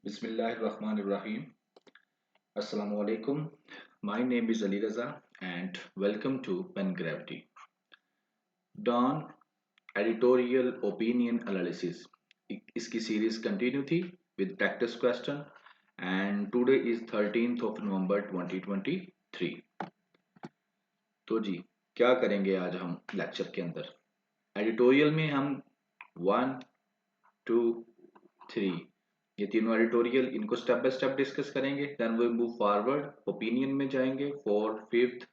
Bismillahirrahmanirrahim. Assalamu alaikum. My name is Ali Raza and welcome to Pen Gravity. Dawn Editorial Opinion Analysis. इसकी series continue थी with practice question and today is 13th of November 2023. तो जी क्या करेंगे आज हम lecture के अंदर editorial में हम 1, 2, 3 ये तीनों एडिटोरियल इनको स्टेप बाय स्टेप डिस्कस करेंगे then we move forward opinion में जाएंगे 4, 5th,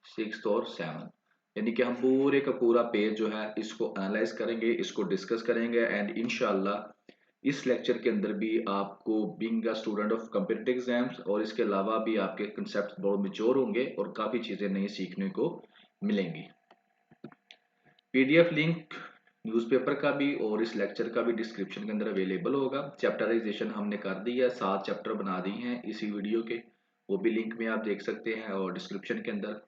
6th और 7th यानी कि हम पूरे का पूरा पेज जो है इसको एनालाइज करेंगे इसको डिस्कस करेंगे एंड इंशाल्लाह इस लेक्चर के अंदर भी आपको being a student of competitive exams और इसके अलावा भी आपके कंसेप्ट बहुत मेच्योर होंगे और काफ़ी चीज़ें नई सीखने को मिलेंगी। पीडीएफ लिंक न्यूज़पेपर का भी और इस लेक्चर का भी डिस्क्रिप्शन के अंदर अवेलेबल होगा। चैप्टराइजेशन हमने कर दी है, 7 चैप्टर बना दी हैं इसी वीडियो के, वो भी लिंक में आप देख सकते हैं और डिस्क्रिप्शन के अंदर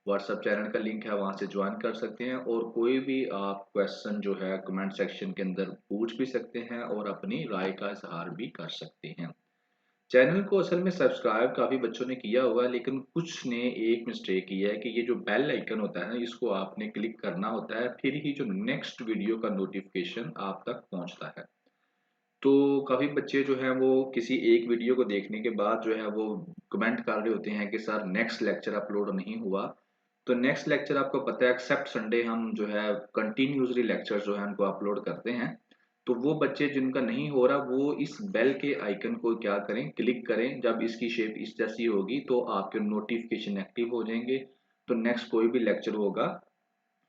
व्हाट्सएप चैनल का लिंक है, वहाँ से ज्वाइन कर सकते हैं और कोई भी आप क्वेश्चन जो है कमेंट सेक्शन के अंदर पूछ भी सकते हैं और अपनी राय का इजहार भी कर सकते हैं। चैनल को असल में सब्सक्राइब काफ़ी बच्चों ने किया हुआ है लेकिन कुछ ने एक मिस्टेक की है कि ये जो बेल आइकन होता है ना इसको आपने क्लिक करना होता है फिर ही जो नेक्स्ट वीडियो का नोटिफिकेशन आप तक पहुंचता है। तो काफ़ी बच्चे जो हैं वो किसी एक वीडियो को देखने के बाद जो है वो कमेंट कर रहे होते हैं कि सर नेक्स्ट लेक्चर अपलोड नहीं हुआ। तो नेक्स्ट लेक्चर आपको पता है एक्सेप्ट संडे हम जो है कंटिन्यूसली लेक्चर जो है उनको अपलोड करते हैं। तो वो बच्चे जिनका नहीं हो रहा वो इस बेल के आइकन को क्या करें क्लिक करें, जब इसकी शेप इस जैसी होगी तो आपके नोटिफिकेशन एक्टिव हो जाएंगे। तो नेक्स्ट कोई भी लेक्चर होगा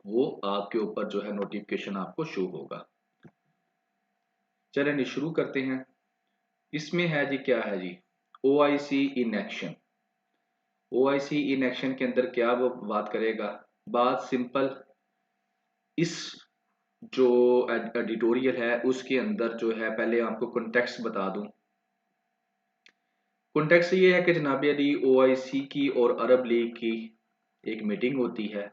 वो आपके ऊपर जो है नोटिफिकेशन आपको शो होगा। चलें शुरू करते हैं। इसमें है जी क्या है जी OIC in action. OIC in action के अंदर क्या वो बात करेगा, बात सिंपल, इस जो एडिटोरियल है उसके अंदर जो है पहले आपको कॉन्टेक्स्ट बता दूं। कॉन्टेक्स्ट ये है कि जनाब अली OIC की और अरब लीग की एक मीटिंग होती है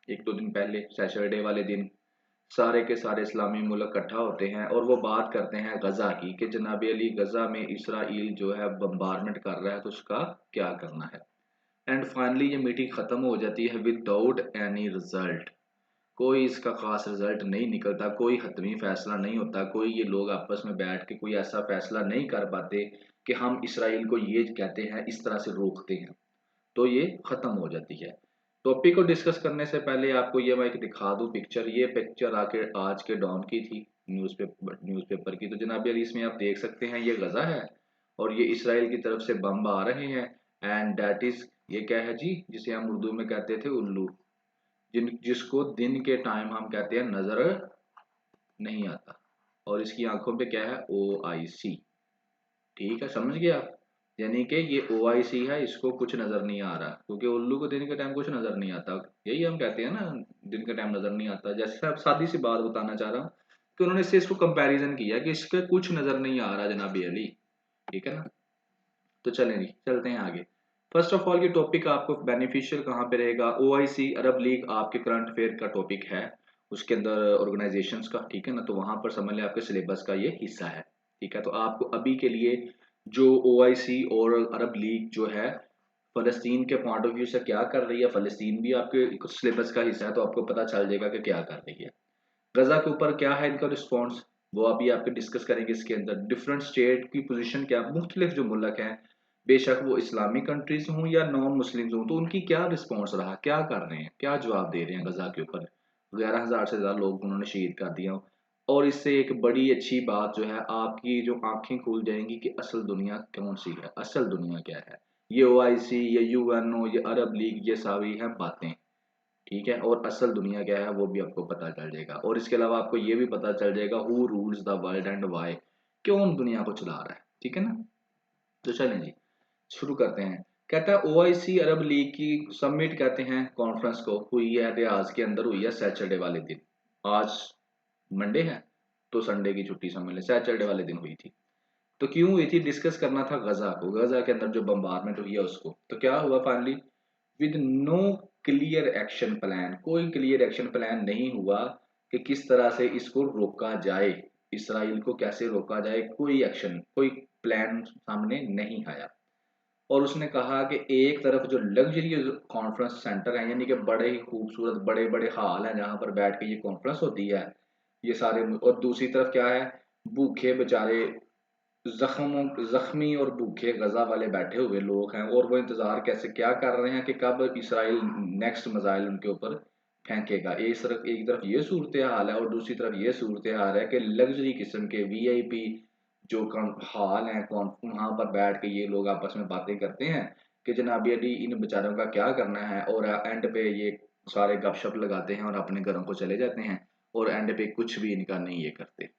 1-2 दिन पहले, सैटरडे वाले दिन सारे के सारे इस्लामी मुल्क इकट्ठा होते हैं और वो बात करते हैं गजा की कि जनाब अली गजा में इसराइल जो है बम्बारमेंट कर रहा है तो उसका क्या करना है। एंड फाइनली ये मीटिंग खत्म हो जाती है विदाउट एनी रिजल्ट, कोई इसका खास रिजल्ट नहीं निकलता, कोई हतमी फैसला नहीं होता, कोई ये लोग आपस में बैठ के कोई ऐसा फैसला नहीं कर पाते कि हम इसराइल को ये कहते हैं इस तरह से रोकते हैं। तो ये खत्म हो जाती है। टॉपिक को डिस्कस करने से पहले आपको ये मैं एक दिखा दूं पिक्चर, ये पिक्चर आके आज के डॉन की थी न्यूज़पेपर की। तो जनाब यार इसमें आप देख सकते हैं ये गजा है और ये इसराइल की तरफ से बम आ रहे हैं एंड दैट इज ये क्या है जी जिसे हम उर्दू में कहते थे उल्लू, जिसको दिन के टाइम हम कहते हैं नजर नहीं आता और इसकी आंखों पे क्या है OIC। ठीक है, समझ गए आप। यानी कि ये OIC है, इसको कुछ नजर नहीं आ रहा क्योंकि उल्लू को दिन के टाइम कुछ नजर नहीं आता, यही हम कहते हैं ना दिन के टाइम नजर नहीं आता। जैसे आप सादी सी बात बताना चाह रहा हूँ कि उन्होंने इससे इसको कंपैरिजन किया कि इसके कुछ नजर नहीं आ रहा जनाबी अली। ठीक है ना, तो चलें जी चलते हैं आगे। फर्स्ट ऑफ ऑल ये टॉपिक आपको बेनिफिशियल कहाँ पे रहेगा, OIC अरब लीग आपके करंट अफेयर का टॉपिक है, उसके अंदर ऑर्गेनाइजेशंस का। ठीक है ना, तो वहां पर समझ लें आपके सिलेबस का ये हिस्सा है। ठीक है, तो आपको अभी के लिए जो OIC और अरब लीग जो है फलस्तीन के पॉइंट ऑफ व्यू से क्या कर रही है, फलस्तीन भी आपके सिलेबस का हिस्सा है तो आपको पता चल जाएगा कि क्या कर रही है। गजा के ऊपर क्या है इनका रिस्पॉन्स वो अभी आपके डिस्कस करेंगे। इसके अंदर डिफरेंट स्टेट की पोजीशन क्या, मुख्तलिफ जो मुल्क हैं बेशक वो इस्लामिक कंट्रीज हों या नॉन मुस्लिम्स हों, तो उनकी क्या रिस्पॉन्स रहा, क्या कर रहे हैं, क्या जवाब दे रहे हैं गजा के ऊपर। 11,000 से ज़्यादा लोग उन्होंने शहीद कर दिया। और इससे एक बड़ी अच्छी बात जो है आपकी जो आंखें खुल जाएंगी कि असल दुनिया कौन सी है, असल दुनिया क्या है। ये OIC, ये UNO, ये अरब लीग, ये सारी हैं बातें। ठीक है, और असल दुनिया क्या है वो भी आपको पता चल जाएगा और इसके अलावा आपको ये भी पता चल जाएगा who rules the world and why, कौन दुनिया को चला रहा है। ठीक है ना, तो चलें जी शुरू करते हैं। कहता है OIC अरब लीग की समिट कहते हैं कॉन्फ्रेंस को हुई है रियाज के अंदर, हुई है सैटरडे वाले दिन। आज मंडे है तो संडे की छुट्टी समझ लें, सैटरडे वाले दिन हुई थी। तो क्यों हुई थी, डिस्कस करना था गजा को, गजा के अंदर जो बम्बारमेंट हुई है उसको। तो क्या हुआ finally, with no clear action plan, कोई क्लियर एक्शन प्लान नहीं हुआ कि किस तरह से इसको रोका जाए। इसराइल को कैसे रोका जाए, कोई एक्शन, कोई प्लान सामने नहीं आया। और उसने कहा कि एक तरफ जो लग्जरियस कॉन्फ्रेंस सेंटर है, यानी कि बड़े ही खूबसूरत बड़े बड़े हॉल हैं जहाँ पर बैठ के ये कॉन्फ्रेंस होती है, ये सारे, और दूसरी तरफ क्या है, भूखे बेचारे जख्मी और भूखे गजा वाले बैठे हुए लोग हैं, और वो इंतजार कैसे क्या कर रहे हैं कि कब इसराइल नेक्स्ट मिसाइल उनके ऊपर फेंकेगा। एक तरफ ये सूरत हाल है और दूसरी तरफ ये सूरत हाल है कि लग्जरी किस्म के वीआईपी जो हॉल हैं वहां पर बैठ के ये लोग आपस में बातें करते हैं कि जनाब अली इन बेचारों का क्या करना है, और एंड पे ये सारे गपशप लगाते हैं और अपने घरों को चले जाते हैं, और एंड पे कुछ भी इनका नहीं ये करते।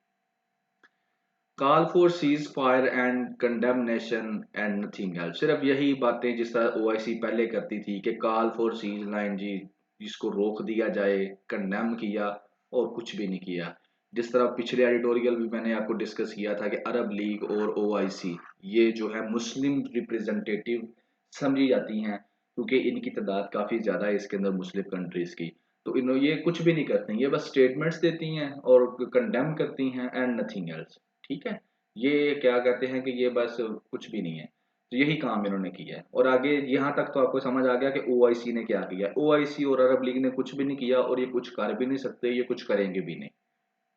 Call for cease fire and condemnation and nothing else, सिर्फ यही बातें जिस तरह ओआईसी पहले करती थी कि कॉल फॉर सीज लाइन जी, जिसको रोक दिया जाए, कंडेम किया, और कुछ भी नहीं किया। जिस तरह पिछले एडिटोरियल भी मैंने आपको डिस्कस किया था कि अरब लीग और ओआईसी ये जो है मुस्लिम रिप्रेजेंटेटिव समझी जाती हैं, क्योंकि इनकी तादाद काफ़ी ज़्यादा है इसके अंदर मुस्लिम कंट्रीज़ की। तो इन ये कुछ भी नहीं करती, ये बस स्टेटमेंट्स देती हैं और कंडेम करती हैं एंड नथिंग एल्स। ठीक है, ये क्या कहते हैं कि ये बस कुछ भी नहीं है, तो यही काम इन्होंने किया है। और आगे यहाँ तक तो आपको समझ आ गया कि ओआईसी ने क्या किया। ओआईसी और अरब लीग ने कुछ भी नहीं किया और ये कुछ कर भी नहीं सकते, ये कुछ करेंगे भी नहीं।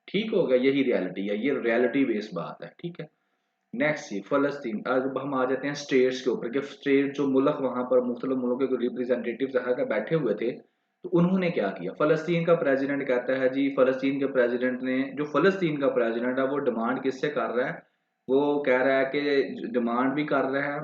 ठीक हो गया, यही रियलिटी है, ये रियलिटी बेस्ड बात है। ठीक है, नेक्स्ट सी फलस्तीन। अब हम आ जाते हैं स्टेट्स के ऊपर कि स्टेट जो मुल्क वहां पर मुख्तलिफ मुल्कों के रिप्रेजेंटेटिव बैठे हुए थे, तो उन्होंने क्या किया। फलस्तीन का प्रेसिडेंट कहता है जी, फलस्तीन के प्रेसिडेंट ने, जो फलस्तीन का प्रेसिडेंट है वो डिमांड किससे कर रहा है, वो कह रहा है कि डिमांड भी कर रहा है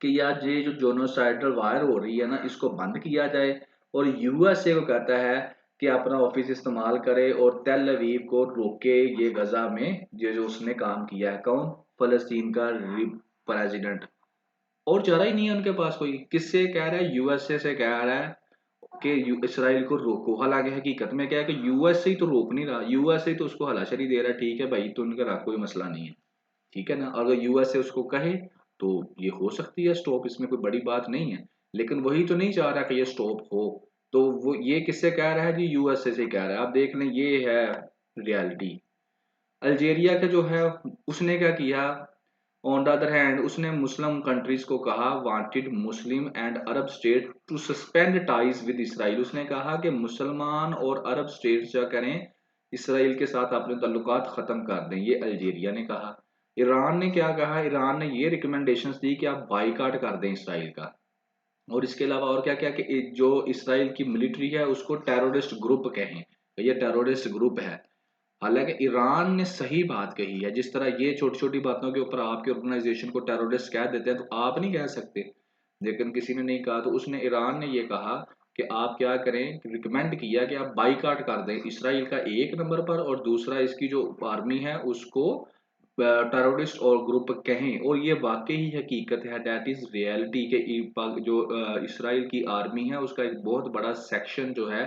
कि यार ये जो जोनोसाइडल वार हो रही है ना, इसको बंद किया जाए। और यूएसए को कहता है कि अपना ऑफिस इस्तेमाल करे और तेल अवीव को रोके ये गजा में, ये जो उसने काम किया है। कौन? फलस्तीन का प्रेसिडेंट। और चारा ही नहीं है उनके पास कोई। किससे कह रहा है? यूएसए से कह रहा है कि इसराइल को रोको। हालांकि हकीकत में क्या है कि यूएसए ही तो रोक नहीं रहा, यूएसए तो उसको हलाशरी दे रहा है। ठीक है भाई, तो उनका कोई मसला नहीं है, ठीक है ना। अगर यूएसए उसको कहे तो ये हो सकती है स्टॉप, इसमें कोई बड़ी बात नहीं है। लेकिन वही तो नहीं चाह रहा कि ये स्टॉप हो। तो वो ये किससे कह रहा है जी? यूएसए से कह रहा है। आप देख लें, ये है रियलिटी। अल्जीरिया का जो है, उसने क्या किया, ऑन द अदर हैंड उसने मुस्लिम कंट्रीज को कहा, wanted Muslim and Arab state to suspend ties with Israel. उसने कहा कि मुसलमान और अरब स्टेट्स क्या करें, इसराइल के साथ अपने ताल्लुकात खत्म कर दें। ये अल्जीरिया ने कहा। ईरान ने क्या कहा? ईरान ने ये रिकमेंडेशंस दी कि आप बाईकाट कर दें इसराइल का। और इसके अलावा और क्या क्या कि जो इसराइल की मिलिट्री है उसको टेररिस्ट ग्रुप कहें, ये टेररिस्ट ग्रुप है। हालांकि ईरान ने सही बात कही है। जिस तरह ये छोटी छोटी बातों के ऊपर आपकी ऑर्गेनाइजेशन को टेररिस्ट कह देते हैं, तो आप नहीं कह सकते, लेकिन किसी ने नहीं कहा। तो उसने, ईरान ने ये कहा कि आप क्या करें, रिकमेंड किया कि आप बाईकाट कर दें इसराइल का एक नंबर पर, और दूसरा इसकी जो आर्मी है उसको टेररिस्ट और ग्रुप कहें। और ये वाकई ही हकीकत है, दैट इज रियलिटी के जो इसराइल की आर्मी है उसका एक बहुत बड़ा सेक्शन जो है,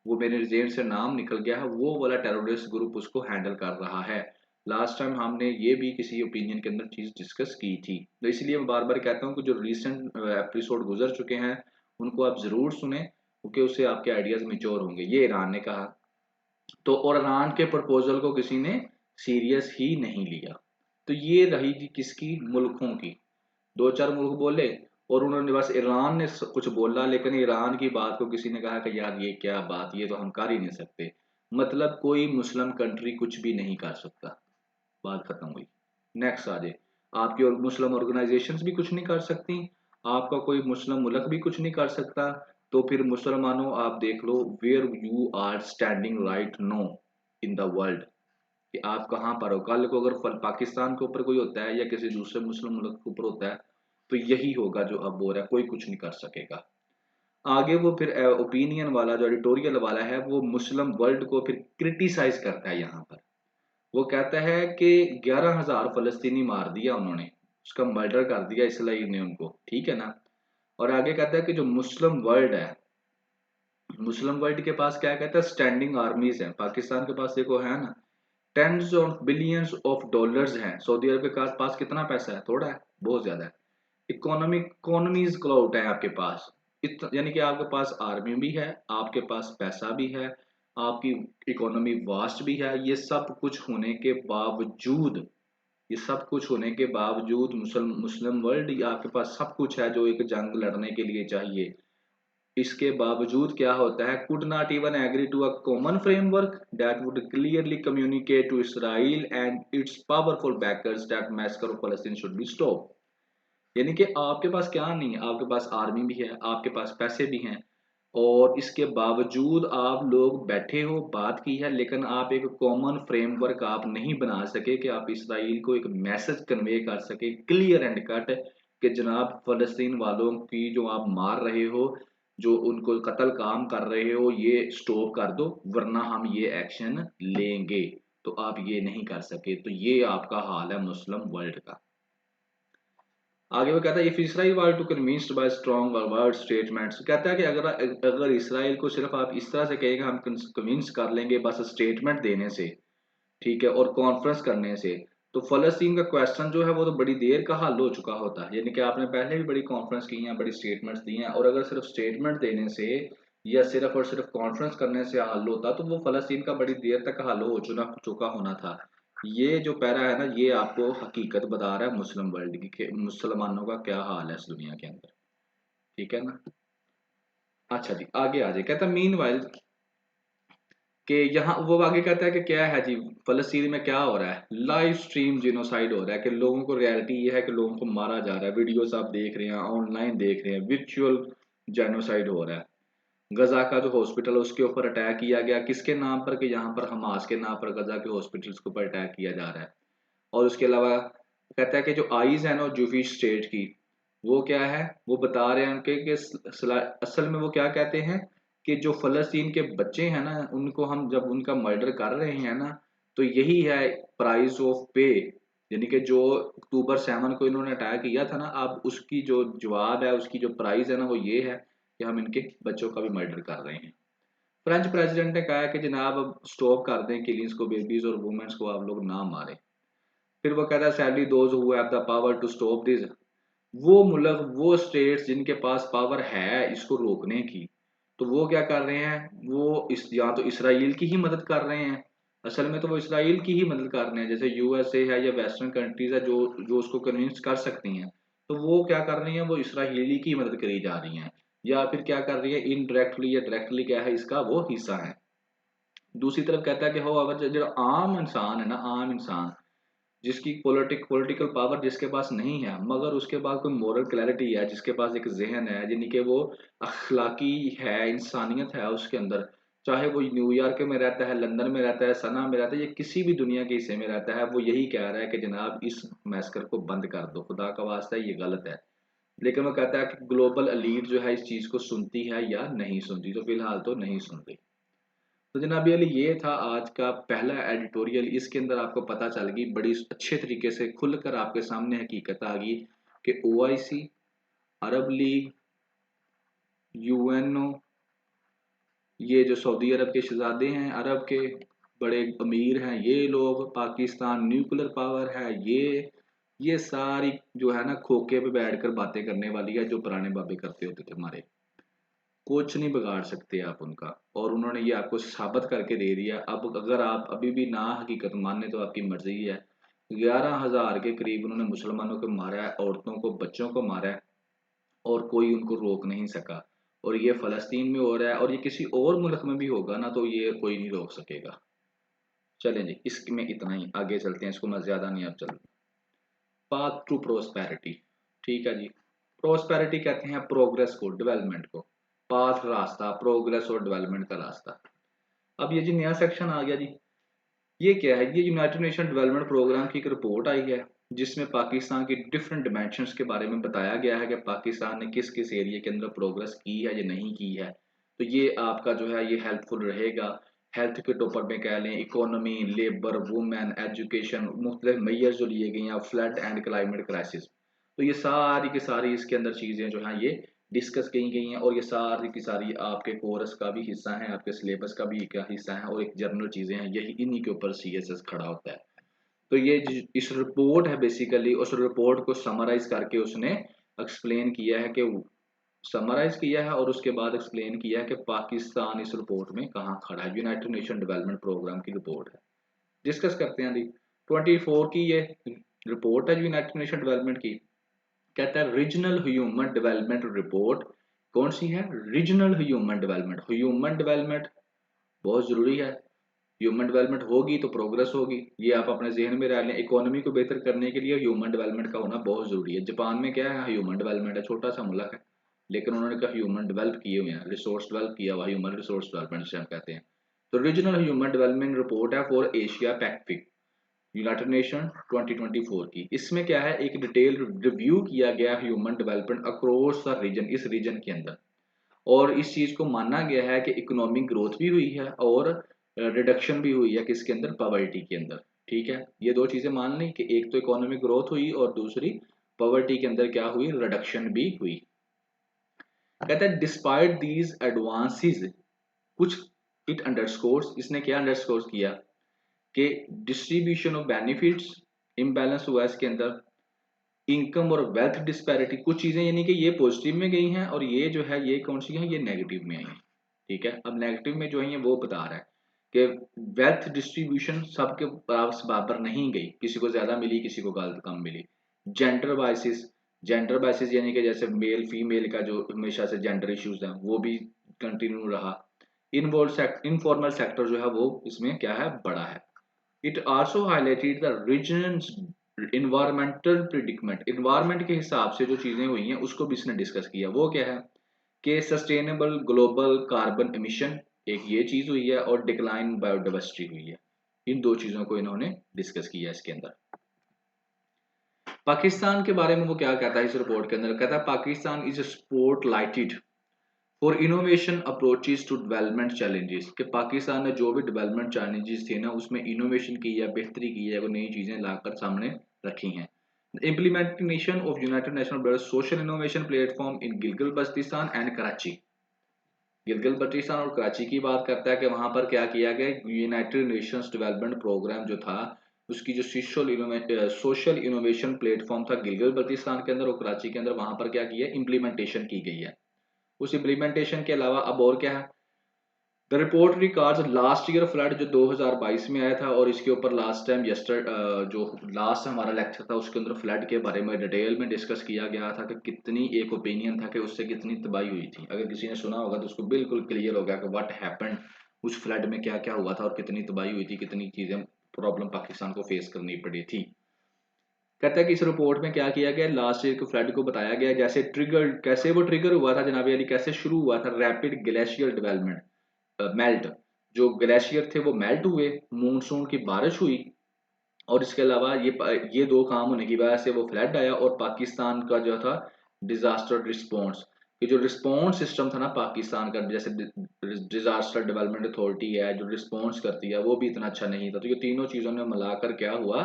वो मेरे जेहन से नाम निकल गया है, वो वाला टेररिस्ट ग्रुप उसको हैंडल कर रहा है। लास्ट टाइम हमने ये भी किसी ओपिनियन के अंदर चीज डिस्कस की थी। तो इसलिए मैं बार बार कहता हूँ कि जो रिसेंट एपिसोड गुजर चुके हैं उनको आप जरूर सुने, क्योंकि उससे आपके आइडियाज मेच्योर होंगे। ये ईरान ने कहा। तो और ईरान के प्रपोजल को किसी ने सीरियस ही नहीं लिया। तो ये रही थी किसकी? मुल्कों की। दो चार मुल्क बोले और उन्होंने, बस ईरान ने कुछ बोला, लेकिन ईरान की बात को किसी ने कहा कि यार ये क्या बात, ये तो हम कर ही नहीं सकते। मतलब कोई मुस्लिम कंट्री कुछ भी नहीं कर सकता, बात खत्म हुई। नेक्स्ट आ जाए, आपकी और मुस्लिम ऑर्गेनाइजेशंस भी कुछ नहीं कर सकती, आपका कोई मुस्लिम मुल्क भी कुछ नहीं कर सकता। तो फिर मुसलमानों आप देख लो, where you are standing right now in the world, कि आप कहाँ पर हो। कल को अगर पाकिस्तान के ऊपर कोई होता है या किसी दूसरे मुस्लिम मुल्क के ऊपर होता है, तो यही होगा जो अब हो रहा है, कोई कुछ नहीं कर सकेगा। आगे वो फिर ओपिनियन वाला जो एडिटोरियल वाला है, वो मुस्लिम वर्ल्ड को फिर क्रिटिसाइज करता है। यहाँ पर वो कहता है कि 11,000 फलस्तीनी मार दिया उन्होंने, उसका मर्डर कर दिया इसराइल ने उनको, ठीक है ना। और आगे कहता है कि जो मुस्लिम वर्ल्ड है, मुस्लिम वर्ल्ड के पास क्या कहता है, स्टैंडिंग आर्मीज है। पाकिस्तान के पास देखो है ना, tens of billions of dollars हैं। सऊदी अरब के पास कितना पैसा है? थोड़ा है, बहुत ज्यादा है। इकोनॉमीज क्लाउड है आपके पास, यानी कि आपके पास आर्मी भी है, आपके पास पैसा भी है, आपकी इकोनॉमी वास्ट भी है। ये सब कुछ होने के बावजूद, ये सब कुछ होने के बावजूद मुस्लिम वर्ल्ड, आपके पास सब कुछ है जो एक जंग लड़ने के लिए चाहिए। इसके बावजूद क्या होता है, could not even agree to a common framework that would clearly communicate to Israel and its powerful backers that massacre of फलस्तीन शुड बी स्टॉप। यानी कि आपके पास क्या नहीं है, आपके पास आर्मी भी है, आपके पास पैसे भी हैं, और इसके बावजूद आप लोग बैठे हो, बात की है, लेकिन आप एक कॉमन फ्रेमवर्क आप नहीं बना सके कि आप इसराइल को एक मैसेज कन्वे कर सके क्लियर एंड कट कि जनाब फलस्तीन वालों की जो आप मार रहे हो, जो उनको कत्ल काम कर रहे हो, ये स्टॉप कर दो वरना हम ये एक्शन लेंगे। तो आप ये नहीं कर सके। तो ये आपका हाल है मुस्लिम वर्ल्ड का। आगे वो कहता है if Israel war to convinced by strong word statements, कहता है कि अगर अगर इसराइल को सिर्फ आप इस तरह से कहेंगे हम कन्विंस कर लेंगे बस स्टेटमेंट देने से, ठीक है, और कॉन्फ्रेंस करने से, तो फलस्तीन का क्वेश्चन जो है वो तो बड़ी देर का हल हो चुका होता है। यानी कि आपने पहले भी बड़ी कॉन्फ्रेंस की हैं, बड़ी स्टेटमेंट्स दी हैं, और अगर सिर्फ स्टेटमेंट देने से या सिर्फ और सिर्फ कॉन्फ्रेंस करने से हल होता तो वो फलस्तीन का बड़ी देर तक हल हो चुका होना था। ये जो पैरा है ना, ये आपको हकीकत बता रहा है मुस्लिम वर्ल्ड की कि मुसलमानों का क्या हाल है इस दुनिया के अंदर। ठीक है ना। अच्छा जी, आगे आ जाए। कहता मीन वाइल कि यहाँ वो आगे कहता है कि क्या है जी, फलस्तीन में क्या हो रहा है, लाइव स्ट्रीम जिनोसाइड हो रहा है, कि लोगों को रियलिटी ये है कि लोगों को मारा जा रहा है। वीडियोस आप देख रहे हैं, ऑनलाइन देख रहे हैं, विचुअल जेनोसाइड हो रहा है। गजा का जो हॉस्पिटल है उसके ऊपर अटैक किया गया, किसके नाम पर, कि यहाँ पर हमास के नाम पर गजा के हॉस्पिटल्स के ऊपर अटैक किया जा रहा है। और उसके अलावा कहता है कि जो आईज है ना जूफिश स्टेट की, वो क्या है, वो बता रहे हैं कि असल में वो क्या कहते हैं कि जो फलस्तीन के बच्चे हैं ना, उनको हम जब उनका मर्डर कर रहे हैं ना, तो यही है प्राइस ऑफ पे। यानी कि जो अक्टूबर 7 को इन्होंने अटैक किया था ना, अब उसकी जो जवाब है, उसकी जो प्राइस है ना, वो ये है कि हम इनके बच्चों का भी मर्डर कर रहे हैं। फ्रेंच प्रेसिडेंट ने कहा है कि जनाब अब स्टॉप कर दें किलिंग्स को, बेबीज और वुमेन्स को आप लोग ना मारें। फिर वो कहता है sadly those who have the power to stop this, वो मुल्क, वो स्टेट्स जिनके पास पावर है इसको रोकने की, तो वो क्या कर रहे हैं, वो इस या तो इसराइल की ही मदद कर रहे हैं। असल में तो वो इसराइल की ही मदद कर रहे हैं, जैसे यूएसए है या वेस्टर्न कंट्रीज है जो जो उसको कन्विंस कर सकती हैं, तो वो क्या कर रही हैं, वो इसराइली की मदद करी जा रही हैं। या फिर क्या कर रही है, इनडायरेक्टली या डायरेक्टली क्या है, इसका वो हिस्सा है। दूसरी तरफ कहता है कि हो अगर जो आम इंसान है ना, आम इंसान जिसकी पॉलिटिकल पावर जिसके पास नहीं है, मगर उसके पास कोई मोरल क्लैरिटी है, जिसके पास एक जहन है, यानी कि वो अखलाकी है, इंसानियत है उसके अंदर, चाहे वो न्यूयॉर्क में रहता है, लंदन में रहता है, सना में रहता है, या किसी भी दुनिया के हिस्से में रहता है, वो यही कह रहा है कि जनाब इस मैसकर को बंद कर दो, खुदा का वास्ता है, ये गलत है। लेकिन वो कहता है कि ग्लोबल एलीट जो है इस चीज को सुनती है या नहीं सुनती, तो फिलहाल तो नहीं सुनती। तो जनाब अली ये था आज का पहला एडिटोरियल। इसके अंदर आपको पता चल गई, बड़ी अच्छे तरीके से खुलकर आपके सामने हकीकत आ गई कि ओआईसी, अरब लीग, यूएनओ, ये जो सऊदी अरब के शहजादे हैं, अरब के बड़े अमीर हैं, ये लोग, पाकिस्तान न्यूक्लियर पावर है, ये सारी जो है ना खोखे पे बैठकर बातें करने वाली है, जो पुराने बाबे करते होते थे हमारे। कुछ नहीं बिगाड़ सकते आप उनका, और उन्होंने ये आपको साबित करके दे दिया। अब अगर आप अभी भी ना हकीकत माने तो आपकी मर्जी है। 11,000 के करीब उन्होंने मुसलमानों को मारा है, औरतों को, बच्चों को मारा है, और कोई उनको रोक नहीं सका। और ये फलस्तीन में हो रहा है, और ये किसी और मुल्क में भी होगा ना, तो ये कोई नहीं रोक सकेगा। चलें जी, इसमें इतना ही, आगे चलते हैं, इसको मैं ज्यादा नहीं अब चल। पाथ टू प्रोस्पेरिटी, ठीक है जी। प्रोस्पेरिटी कहते हैं प्रोग्रेस को, डेवलपमेंट को। पाथ रास्ता, प्रोग्रेस और डेवलपमेंट का रास्ता। अब ये जी नया सेक्शन आ गया जी, ये क्या है, ये यूनाइटेड नेशन डेवलपमेंट प्रोग्राम की एक रिपोर्ट आई है, जिसमें पाकिस्तान की डिफरेंट डिमेंशंस के बारे में बताया गया है कि पाकिस्तान ने किस किस एरिया के अंदर प्रोग्रेस की है या नहीं की है। तो ये आपका जो है ये हेल्पफुल रहेगा। हेल्थ के टॉपर में कह लें, इकोनॉमी, लेबर, वुमेन, एजुकेशन, मुख्तलिफ मेजर्स जो लिए गए हैं, फ्लड एंड क्लाइमेट क्राइसिस, तो ये सारी की सारी इसके अंदर चीज़ें जो हैं ये डिस्कस की गई हैं, और ये सारी की सारी आपके कोर्स का भी हिस्सा है, आपके सिलेबस का भी एक हिस्सा है, और एक जर्नल चीज़ें हैं, यही इन्हीं के ऊपर सीएसएस खड़ा होता है। तो ये इस रिपोर्ट है बेसिकली, उस रिपोर्ट को समराइज करके उसने एक्सप्लेन किया है कि समराइज किया है और उसके बाद एक्सप्लेन किया है कि पाकिस्तान इस रिपोर्ट में कहाँ खड़ा है। यूनाइटेड नेशन डेवलपमेंट प्रोग्राम की रिपोर्ट है, डिस्कस करते हैं जी। 24 की ये रिपोर्ट है यूनाइटेड नेशन डेवलपमेंट की। कहता है रीजनल ह्यूमन डेवलपमेंट रिपोर्ट। कौन सी है? Regional human development. Human development बहुत जरूरी है। ह्यूमन डेवलपमेंट होगी तो प्रोग्रेस होगी, ये आप अपने जहन में रख लें। इकोनॉमी को बेहतर करने के लिए ह्यूमन डेवलपमेंट का होना बहुत जरूरी है। जापान में क्या है, ह्यूमन डेवलपमेंट है, छोटा सा मुल्क है, लेकिन उन्होंने कहा ह्यूमन डेवलप किए हुए हैं, रिसोर्स डेवलप किया हुआ, ह्यूमन रिसोर्स डेवलपमेंट से हम कहते हैं। तो रीजनल ह्यूमन डेवलपमेंट रिपोर्ट है for Asia Pacific, United nation 2024 की। इसमें क्या है, एक डिटेल रिव्यू किया गया human development across the region, इस रीजन के अंदर। और इस चीज को माना गया है कि इकोनॉमिक ग्रोथ भी हुई है और रिडक्शन भी हुई है किसके अंदर, पॉवर्टी के अंदर। ठीक है, ये दो चीजें मान ली कि एक तो इकोनॉमिक ग्रोथ हुई और दूसरी पॉवर्टी के अंदर क्या हुई, रिडक्शन भी हुई। कहता है डिस्पाइट दीज एडवांसेस कुछ इट अंडरस्कोर्स, इसने क्या अंडरस्कोर किया कि डिस्ट्रीब्यूशन ऑफ बेनिफिट्स इम्बैलेंस हुआ इसके अंदर, इनकम और वेल्थ डिस्पैरिटी, कुछ चीजें यानी कि ये पॉजिटिव में गई हैं और ये जो है ये कौन सी है, ये नेगेटिव में आई हैं। ठीक है, अब नेगेटिव में जो है वो बता रहा है कि वेल्थ डिस्ट्रीब्यूशन सबके पास बराबर नहीं गई, किसी को ज्यादा मिली किसी को कम मिली। जेंडर बाइसिस, जेंडर बाइसिस यानी कि जैसे मेल फीमेल का जो हमेशा से जेंडर इश्यूज है वो भी कंटिन्यू रहा। इनफॉर्मल सेक्टर जो है वो इसमें क्या है, बड़ा है। It also highlighted the region environmental predicament, environment के हिसाब से जो चीजें हुई हैं उसको भी इसने डिस्कस किया। वो क्या है कि सस्टेनेबल ग्लोबल कार्बन एमिशन, एक ये चीज हुई है, और डिक्लाइन बायोडाइवर्सिटी हुई है। इन दो चीजों को इन्होंने डिस्कस किया इसके अंदर। पाकिस्तान के बारे में वो क्या कहता है इस रिपोर्ट के अंदर, कहता है Pakistan is spotlighted for innovation approaches to development challenges, कि पाकिस्तान ने जो भी डेवलपमेंट चैलेंजेस थे ना उसमें इनोवेशन की है, बेहतरी की है, वो नई चीजें लाकर सामने रखी हैं। Implementation of United national social innovation platform in Gilgit Baltistan and Karachi. Gilgit Baltistan और कराची की बात करता है कि वहां पर क्या किया गया, यूनाइटेड नेशंस डेवलपमेंट प्रोग्राम जो था उसकी जो सोशल इनोवेशन प्लेटफॉर्म था गिलगित बल्तिस्तान के अंदर और कराची के अंदर, वहां पर क्या किया, इम्प्लीमेंटेशन की गई है। उस इम्प्लीमेंटेशन के अलावा अब और क्या है, the report records last year flood जो 2022 में आया था, और इसके ऊपर लास्ट टाइम जो लास्ट हमारा लेक्चर था उसके अंदर फ्लड के बारे में डिटेल में डिस्कस किया गया था कि कितनी, एक ओपिनियन था कि उससे कितनी तबाही हुई थी। अगर किसी ने सुना होगा तो उसको बिल्कुल क्लियर हो गया कि व्हाट हैपेंड, उस फ्लड में क्या क्या हुआ था और कितनी तबाही हुई थी, कितनी चीजें प्रॉब्लम पाकिस्तान को फेस करनी पड़ी थी। कहता है कि इस रिपोर्ट में क्या किया गया, लास्ट ईयर के फ्लड को बताया गया जैसे ट्रिगर, कैसे वो ट्रिगर हुआ था जनाब अली, कैसे शुरू हुआ था, रैपिड ग्लेशियर डेवलपमेंट, मेल्ट, जो ग्लेशियर थे वो मेल्ट हुए, मूनसून की बारिश हुई, और इसके अलावा ये दो काम होने की वजह से वो फ्लड आया। और पाकिस्तान का जो था डिजास्टर रिस्पॉन्स, ये जो रिस्पॉन्स सिस्टम था ना पाकिस्तान का, जैसे डिजास्टर डेवलपमेंट अथॉरिटी है जो रिस्पॉन्स करती है, वो भी इतना अच्छा नहीं था। तो ये तीनों चीजों ने मिलाकर क्या हुआ,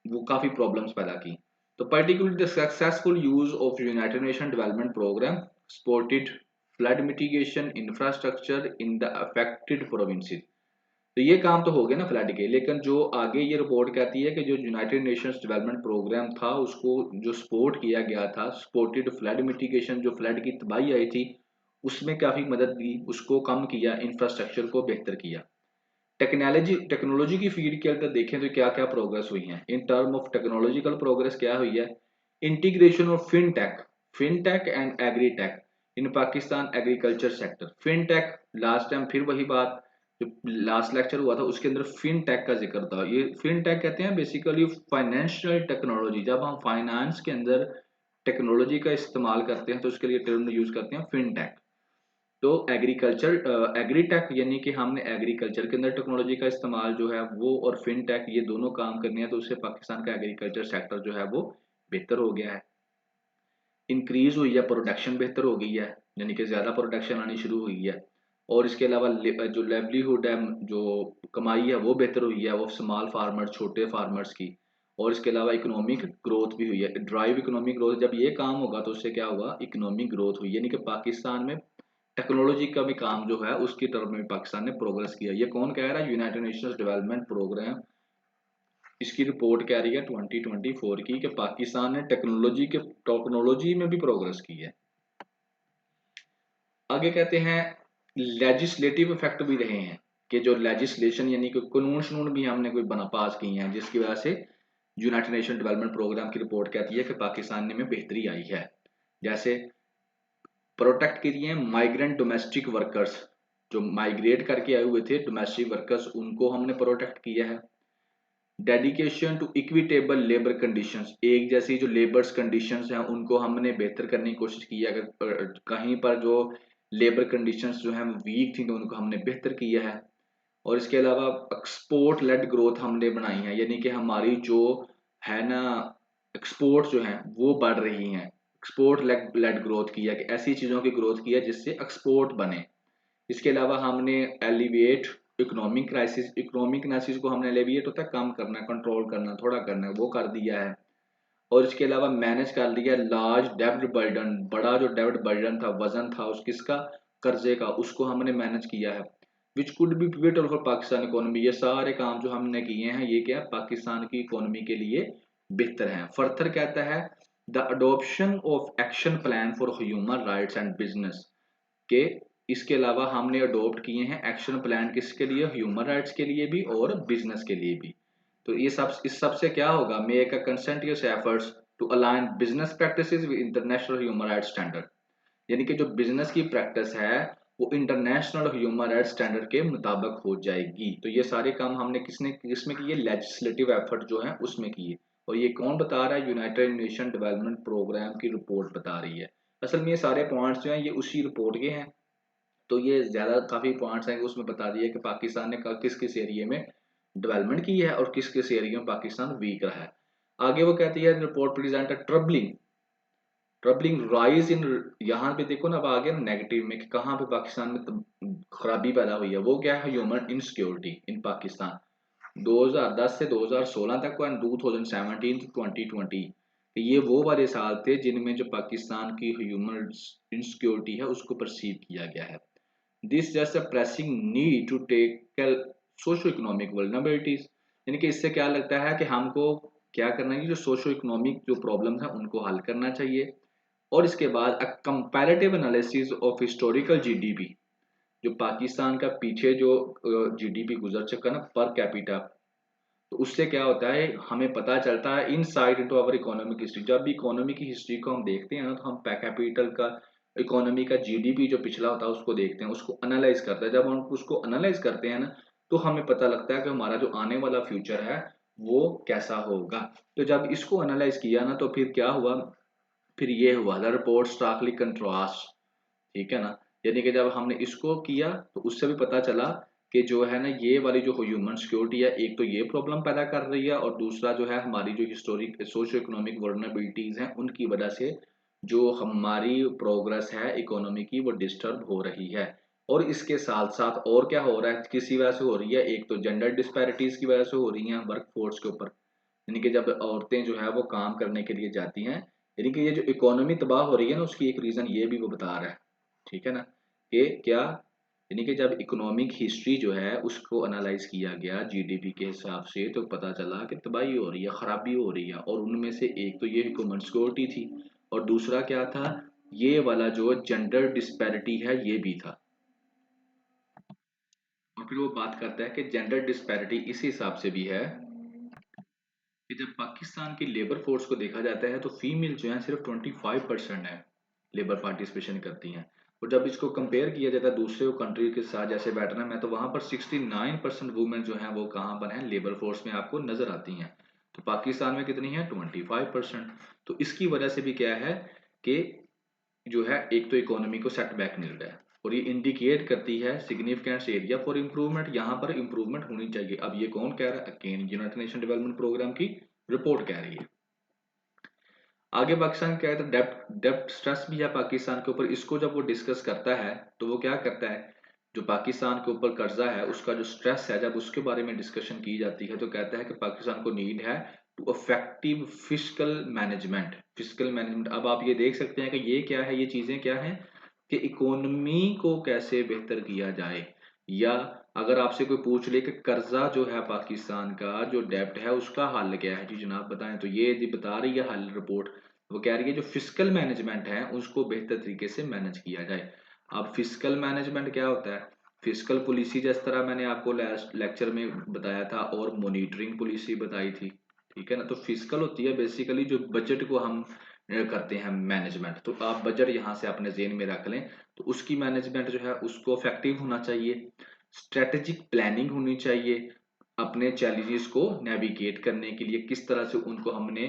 वो काफी प्रॉब्लम्स पैदा की। तो particularly the successful use of United Nation development programme supported flood mitigation infrastructure in the affected provinces. तो ये काम तो हो गया ना फ्लड के, लेकिन जो आगे ये रिपोर्ट कहती है कि जो यूनाइटेड नेशंस डेवलपमेंट प्रोग्राम था उसको जो सपोर्ट किया गया था, सपोर्टेड फ्लड मिटिगेशन, जो फ्लड की तबाही आई थी उसमें काफी मदद दी, उसको कम किया, इंफ्रास्ट्रक्चर को बेहतर किया। टेक्नोलॉजी टेक्नोलॉजी की फील्ड के अंदर देखें तो क्या क्या प्रोग्रेस हुई है, in term of technological progress क्या हुई है, integration of fintech and agritech in Pakistan agriculture sector. Fintech, last time फिर वही बात, जो लास्ट लेक्चर हुआ था उसके अंदर फिनटेक का जिक्र था। ये फिनटेक कहते हैं बेसिकली फाइनेंशियल टेक्नोलॉजी, जब हम फाइनेंस के अंदर टेक्नोलॉजी का इस्तेमाल करते हैं तो उसके लिए टर्म यूज करते हैं फिनटेक। तो एग्रीकल्चर एग्रीटेक यानी कि हमने एग्रीकल्चर के अंदर टेक्नोलॉजी का इस्तेमाल जो है वो, और फिनटेक, ये दोनों काम करने हैं, तो उससे पाकिस्तान का एग्रीकल्चर सेक्टर जो है वो बेहतर हो गया है, इंक्रीज हुई है, प्रोडक्शन बेहतर हो गई है, यानी कि ज्यादा प्रोडक्शन आनी शुरू हुई है। और इसके अलावा जो लेवलीहुड है, जो कमाई है वो बेहतर हुई है, वो स्मॉल फार्मर, छोटे फार्मर्स की। और इसके अलावा इकोनॉमिक ग्रोथ भी हुई है, ड्राइव इकोनॉमिक ग्रोथ, जब ये काम होगा तो उससे क्या हुआ, इकोनॉमिक ग्रोथ हुई, यानी कि पाकिस्तान में टेक्नोलॉजी का भी काम जो है उसकी टर्म में पाकिस्तान ने प्रोग्रेस किया। ये कौन कह रहा है, यूनाइटेड नेशंस डेवलपमेंट प्रोग्राम, इसकी रिपोर्ट कह रही है 2024 की कि पाकिस्तान ने टेक्नोलॉजी में भी प्रोग्रेस की है। आगे कहते हैं लेजिस्लेटिव इफेक्ट भी रहे हैं, कि जो लेजिस्लेशन यानी कि कानून शनून भी हमने कोई बना पास किए हैं, जिसकी वजह से यूनाइटेड नेशन डेवलपमेंट प्रोग्राम की रिपोर्ट कहती है कि पाकिस्तान में बेहतरी आई है। जैसे प्रोटेक्ट किए हैं माइग्रेंट डोमेस्टिक वर्कर्स, जो माइग्रेट करके आए हुए थे डोमेस्टिक वर्कर्स, उनको हमने प्रोटेक्ट किया है। Dedication to equitable labour conditions, एक जैसी जो लेबर्स कंडीशंस हैं उनको हमने बेहतर करने की कोशिश की है। अगर कहीं पर जो लेबर कंडीशंस जो हैं वीक थी तो उनको हमने बेहतर किया है। और इसके अलावा एक्सपोर्ट लेड ग्रोथ हमने बनाई है, यानी कि हमारी जो है ना एक्सपोर्ट जो है वो बढ़ रही हैं। एक्सपोर्ट लेड ग्रोथ की है कि ऐसी चीज़ों की ग्रोथ की है जिससे एक्सपोर्ट बने। इसके अलावा हमने एलिवेट इकोनॉमिक क्राइसिस को हमने एलिविएट होता है कम करना, कंट्रोल करना, थोड़ा करना, वो कर दिया है। और इसके अलावा मैनेज कर लिया लार्ज डेब्ट बर्डन, बड़ा जो डेब्ट बर्डन था, वजन था उस किसका, कर्जे का, उसको हमने मैनेज किया है। Which could be pivotal for Pakistan economy, ये सारे काम जो हमने किए हैं ये क्या है, पाकिस्तान की इकोनॉमी के लिए बेहतर है। फर्दर कहता है the adoption of action plan for human rights and business, के इसके अलावा हमने अडॉप्ट किए हैं एक्शन प्लान किसके लिए, ह्यूमन राइट्स के लिए भी और बिजनेस के लिए भी। तो ये सब इस सब से क्या होगा, make a conscientious efforts to align business practices with international human rights standard, यानी कि जो बिजनेस की प्रैक्टिस है वो इंटरनेशनल ह्यूमन राइट्स स्टैंडर्ड के मुताबिक हो जाएगी। तो ये सारे काम हमने किसमें किए, लेजिस्लेटिव एफर्ट जो है उसमें किए। और ये कौन बता रहा है, यूनाइटेड नेशन डेवलपमेंट प्रोग्राम की रिपोर्ट बता रही है। असल में ये सारे पॉइंट्स जो हैं ये उसी रिपोर्ट के हैं। तो ये ज्यादा काफी पॉइंट्स हैं कि उसमें बता दिया कि पाकिस्तान ने किस किस एरिया में डेवलपमेंट की है और किस किस एरिया में पाकिस्तान वीक रहा है। आगे वो कहती है report present a troubling rise in, यहाँ पे देखो ना अब आ गया नेगेटिव में कि कहाँ पे पाकिस्तान में खराबी पैदा हुई है। वो क्या है, ह्यूमन इनसिक्योरिटी इन पाकिस्तान 2010 से 2016 तक एंड 2017 से 2020, ये वो वाले साल थे जिनमें जो पाकिस्तान की ह्यूमन इनसिक्योरिटी है उसको परसीव किया गया है। This just a pressing need to tackle socio economic vulnerabilities, यानी कि इससे क्या लगता है कि हमको क्या करना है, जो सोशो इकोनॉमिक जो प्रॉब्लम्स हैं उनको हल करना चाहिए। और इसके बाद अ comparative analysis of historical GDP, जो पाकिस्तान का पीछे जो जीडीपी गुजर चुका ना पर कैपिटा, तो उससे क्या होता है हमें पता चलता है insight into our economic history. जब भी इकोनॉमी की हिस्ट्री को हम देखते हैं ना तो हम per कैपिटल का इकोनॉमी का जीडीपी जो पिछला होता है उसको देखते हैं, उसको एनालाइज करते हैं। जब हम उसको एनालाइज करते हैं ना तो हमें पता लगता है कि हमारा जो आने वाला फ्यूचर है वो कैसा होगा। तो जब इसको एनालाइज किया ना तो फिर क्या हुआ, फिर ये हुआ द रिपोर्ट स्टार्कली कंट्रास्ट, ठीक है ना। यानी कि जब हमने इसको किया तो उससे भी पता चला कि जो है ना ये वाली जो ह्यूमन सिक्योरिटी है एक तो ये प्रॉब्लम पैदा कर रही है और दूसरा जो है हमारी जो हिस्टोरिक सोशियो इकोनॉमिक वर्नबिलिटीज हैं उनकी वजह से जो हमारी प्रोग्रेस है इकोनॉमी की वो डिस्टर्ब हो रही है। और इसके साथ साथ और क्या हो रहा है, किसी वजह से हो रही है, एक तो जेंडर डिस्पैरिटीज की वजह से हो रही है वर्क फोर्स के ऊपर, यानी कि जब औरतें जो है वो काम करने के लिए जाती हैं, यानी कि ये जो इकोनॉमी तबाह हो रही है ना उसकी एक रीजन ये भी वो बता रहा है, ठीक है ना। कि क्या, यानी कि जब इकोनॉमिक हिस्ट्री जो है उसको एनालाइज किया गया जीडीपी के हिसाब से तो पता चला कि तबाही हो रही है, खराबी हो रही है। और उनमें से एक तो ये ह्यूमन सिक्योरिटी थी और दूसरा क्या था, ये वाला जो जेंडर डिस्पैरिटी है ये भी था। और फिर वो बात करता है कि जेंडर डिस्पैरिटी इस हिसाब से भी है कि जब पाकिस्तान की लेबर फोर्स को देखा जाता है तो फीमेल जो है सिर्फ 25% है लेबर पार्टिसिपेशन करती हैं। और जब इसको कंपेयर किया जाता है दूसरे कंट्री के साथ जैसे वेटनम है तो वहां पर 69% वुमेन जो है वो कहाँ पर है, लेबर फोर्स में आपको नजर आती हैं। तो पाकिस्तान में कितनी है, 25%। तो इसकी वजह से भी क्या है कि जो है एक तो इकोनॉमी को सेटबैक मिल रहा है और ये इंडिकेट करती है सिग्निफिकेंट एरिया फॉर इम्प्रूवमेंट, यहाँ पर इम्प्रूवमेंट होनी चाहिए। अब ये कौन कह रहा है, again United Nation development programme की रिपोर्ट कह रही है। आगे पाकिस्तान क्या है, डेप्ट डेप्ट स्ट्रेस भी है पाकिस्तान के ऊपर। इसको जब वो डिस्कस करता है तो वो क्या करता है, जो पाकिस्तान के ऊपर कर्जा है उसका जो स्ट्रेस है जब उसके बारे में डिस्कशन की जाती है तो कहता है कि पाकिस्तान को नीड है टू इफेक्टिव फिजिकल मैनेजमेंट। अब आप ये देख सकते हैं कि ये क्या है, ये चीजें क्या हैं कि इकोनॉमी को कैसे बेहतर किया जाए। या अगर आपसे कोई पूछ ले कि कर्जा जो है पाकिस्तान का जो डेब्ट है उसका हल क्या है जी जनाब बताएं, तो ये जी बता रही है हल रिपोर्ट। वो कह रही है जो फिजिकल मैनेजमेंट है उसको बेहतर तरीके से मैनेज किया जाए। अब फिजिकल मैनेजमेंट क्या होता है? फिजिकल पॉलिसी जिस तरह मैंने आपको लास्ट लेक्चर में बताया था और मॉनिटरिंग पॉलिसी बताई थी, ठीक है ना। तो फिजिकल होती है बेसिकली जो बजट को हम करते हैं मैनेजमेंट। तो आप बजट यहाँ से अपने जेन में रख लें, तो उसकी मैनेजमेंट जो है उसको इफेक्टिव होना चाहिए, स्ट्रेटेजिक प्लानिंग होनी चाहिए, अपने चैलेंजेस को नेविगेट करने के लिए किस तरह से उनको हमने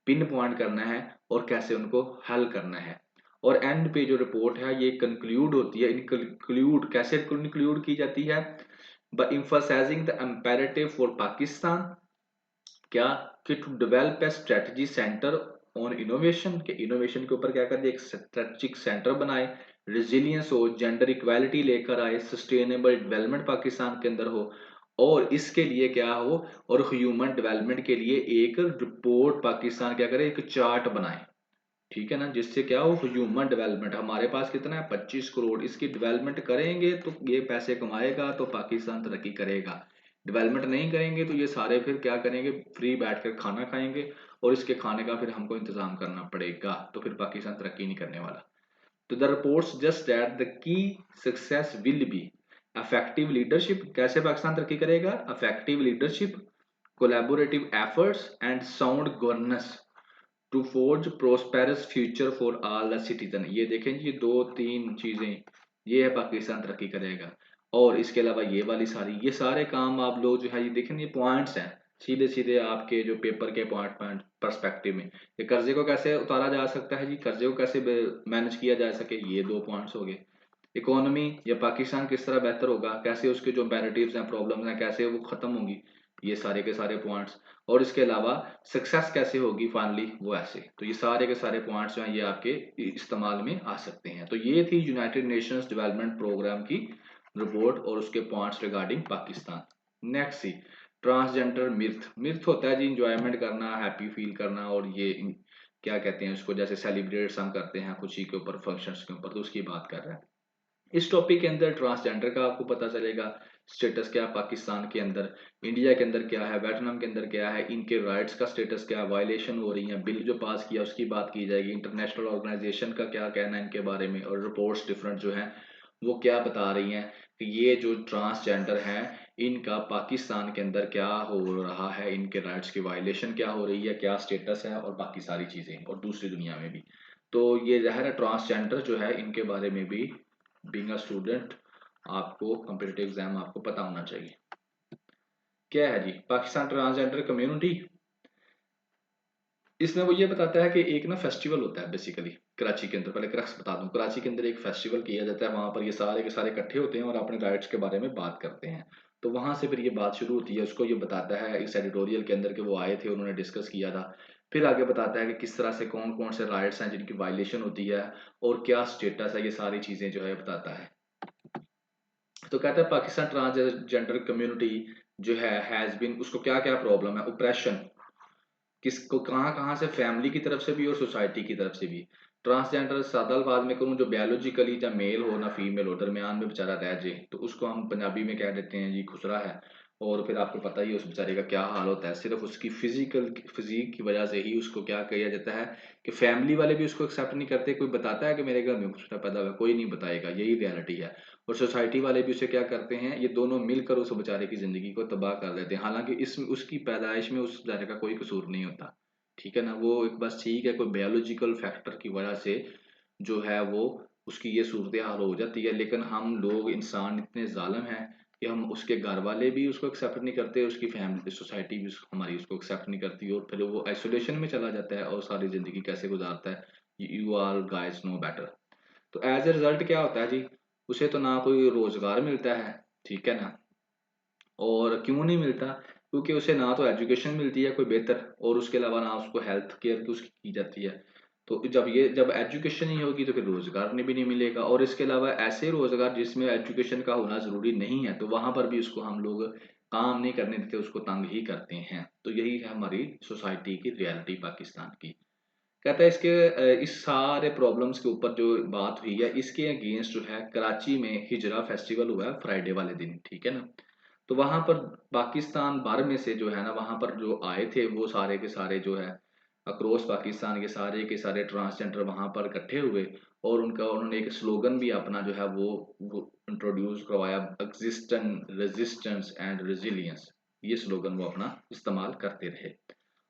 पिन पॉइंट करना है और कैसे उनको हल करना है। और एंड पे जो रिपोर्ट है ये कंक्लूड होती है। इंक्लूड कैसे कंक्लूड की जाती है? By emphasising the imperative for Pakistan, क्या कि to develop a strategy centre on innovation, के इनोवेशन के ऊपर क्या कर दिया, एक स्ट्रेटेजिक सेंटर बनाए, रिजिलियंस हो, जेंडर इक्वालिटी लेकर आए, सस्टेनेबल डेवलपमेंट पाकिस्तान के अंदर हो, और इसके लिए क्या हो, और ह्यूमन डेवलपमेंट के लिए एक रिपोर्ट पाकिस्तान क्या करे, एक चार्ट बनाए, ठीक है ना, जिससे क्या हो, ह्यूमन डेवलपमेंट हमारे पास कितना है, 25 करोड़, इसकी डेवलपमेंट करेंगे तो ये पैसे कमाएगा तो पाकिस्तान तरक्की करेगा। डेवलपमेंट नहीं करेंगे तो ये सारे फिर क्या करेंगे, फ्री बैठकर खाना खाएंगे, और इसके खाने का फिर हमको इंतजाम करना पड़ेगा, तो फिर पाकिस्तान तरक्की नहीं करने वाला। तो the reports just that the key success will be effective leadership. कैसे पाकिस्तान तरक्की करेगा? Effective leadership, collaborative efforts and sound governance to forge prosperous future for all the citizen. ये देखें ये दो तीन चीजें, ये है पाकिस्तान तरक्की करेगा। और इसके अलावा ये वाली सारी, ये सारे काम आप लोग जो है ये देखें, ये पॉइंट्स हैं सीधे सीधे आपके जो पेपर के पॉइंट पॉइंट पर्सपेक्टिव में। ये कर्जे को कैसे उतारा जा सकता है जी, कर्जे को कैसे मैनेज किया जा सके, ये दो पॉइंट्स हो गए। इकोनॉमी या पाकिस्तान किस तरह बेहतर होगा, कैसे उसके जो इम्पेरेटिव्स हैं, प्रॉब्लम्स हैं, कैसे वो खत्म होंगी, ये सारे के सारे पॉइंट्स। और इसके अलावा सक्सेस कैसे होगी फाइनली, वो ऐसे। तो ये सारे के सारे पॉइंट्स जो हैं ये आपके इस्तेमाल में आ सकते हैं। तो ये थी यूनाइटेड नेशंस डेवलपमेंट प्रोग्राम की रिपोर्ट और उसके पॉइंट्स रिगार्डिंग पाकिस्तान। नेक्स्ट सी ट्रांसजेंडर मिथ। मिथ होता है जी इंजॉयमेंट करना, हैप्पी फील करना, और ये क्या कहते हैं उसको, जैसे सेलिब्रेट हम करते हैं खुशी के ऊपर, फंक्शंस के ऊपर, तो उसकी बात कर रहे हैं। इस टॉपिक के अंदर ट्रांसजेंडर का आपको पता चलेगा स्टेटस क्या है पाकिस्तान के अंदर, इंडिया के अंदर क्या है, वियतनाम के अंदर क्या है, इनके राइट्स का स्टेटस क्या है, वायलेशन हो रही है, बिल जो पास किया उसकी बात की जाएगी, इंटरनेशनल ऑर्गेनाइजेशन का क्या कहना है इनके बारे में, और रिपोर्ट्स डिफरेंट जो हैं वो क्या बता रही हैं कि ये जो ट्रांसजेंडर हैं इनका पाकिस्तान के अंदर क्या हो रहा है, इनके राइट्स की वायलेशन क्या हो रही है, क्या स्टेटस है, और बाकी सारी चीज़ें, और दूसरी दुनिया में भी। तो ये ज़ाहिर है ट्रांसजेंडर जो है इनके बारे में भी बीइंग अ स्टूडेंट आपको कॉम्पिटिटिव एग्जाम आपको पता होना चाहिए। क्या है जी पाकिस्तान ट्रांसजेंडर कम्युनिटी, इसमें वो ये बताता है कि एक ना फेस्टिवल होता है बेसिकली कराची के अंदर। पहले क्रक्स बता दूं, कराची के अंदर एक फेस्टिवल किया जाता है, वहां पर ये सारे के सारे इकट्ठे होते हैं और अपने राइट्स के बारे में बात करते हैं। तो वहां से फिर ये बात शुरू होती है, उसको ये बताता है इस एडिटोरियल के अंदर कि वो आए थे, उन्होंने डिस्कस किया था। फिर आगे बताता है कि किस तरह से कौन कौन से राइट्स हैं जिनकी वायलेशन होती है और क्या स्टेटस है, ये सारी चीजें जो है बताता है। तो कहता है पाकिस्तान ट्रांसजेंडर कम्युनिटी जो है हैज बीन, उसको क्या क्या प्रॉब्लम है, ओप्रेशन किसको, कहाँ कहाँ से, फैमिली की तरफ से भी और सोसाइटी की तरफ से भी। ट्रांसजेंडर सादा अल्फाज में करूँ, जो बायोलॉजिकली या मेल हो ना फीमेल हो, दरमियान में बेचारा रह जाए, तो उसको हम पंजाबी में कह देते हैं जी खुसरा है। और फिर आपको पता ही है उस बेचारे का क्या हाल होता है, सिर्फ उसकी फिजिकल फिजिक की वजह से ही उसको क्या किया जाता है कि फैमिली वाले भी उसको एक्सेप्ट नहीं करते। कोई बताता है कि मेरे घर में खुसरा पैदा हुआ, कोई नहीं बताएगा, यही रियलिटी है। और सोसाइटी वाले भी उसे क्या करते हैं, ये दोनों मिलकर उस बेचारे की जिंदगी को तबाह कर देते हैं, हालांकि इसमें उसकी पैदाइश में उस बेचारे का कोई कसूर नहीं होता, ठीक है ना। वो एक बस ठीक है कोई बायोलॉजिकल फैक्टर की वजह से जो है वो उसकी ये सूरत हाल हो जाती है। लेकिन हम लोग इंसान इतने जालिम हैं कि हम उसके घर वाले भी उसको एक्सेप्ट नहीं करते, उसकी फैमिली सोसाइटी भी हमारी उसको एक्सेप्ट नहीं करती, और फिर वो आइसोलेशन में चला जाता है और सारी जिंदगी कैसे गुजारता है, you all guys know better. तो एज ए रिजल्ट क्या होता है जी, उसे तो ना कोई रोजगार मिलता है, ठीक है ना। और क्यों नहीं मिलता? क्योंकि उसे ना तो एजुकेशन मिलती है कोई बेहतर, और उसके अलावा ना उसको हेल्थ केयर की उसकी की जाती है। तो जब एजुकेशन नहीं होगी तो फिर रोजगार ने भी नहीं मिलेगा, और इसके अलावा ऐसे रोजगार जिसमें एजुकेशन का होना जरूरी नहीं है तो वहां पर भी उसको हम लोग काम नहीं करने देते, उसको तंग ही करते हैं। तो यही है हमारी सोसाइटी की रियलिटी पाकिस्तान की। कहता है इसके इस सारे प्रॉब्लम्स के ऊपर जो बात हुई है इसके अगेंस्ट जो है कराची में हिजरा फेस्टिवल हुआ है फ्राइडे वाले दिन, ठीक है ना। तो वहां पर पाकिस्तान भर में से जो है ना वहां पर जो आए थे वो सारे के सारे जो है अक्रॉस पाकिस्तान के सारे ट्रांसजेंडर वहाँ पर इकट्ठे हुए और उन्होंने एक स्लोगन भी अपना जो है वो इंट्रोड्यूस करवाया, एग्जिस्टेंस रेजिस्टेंस एंड रेजिलियंस। ये स्लोगन वो अपना इस्तेमाल करते रहे।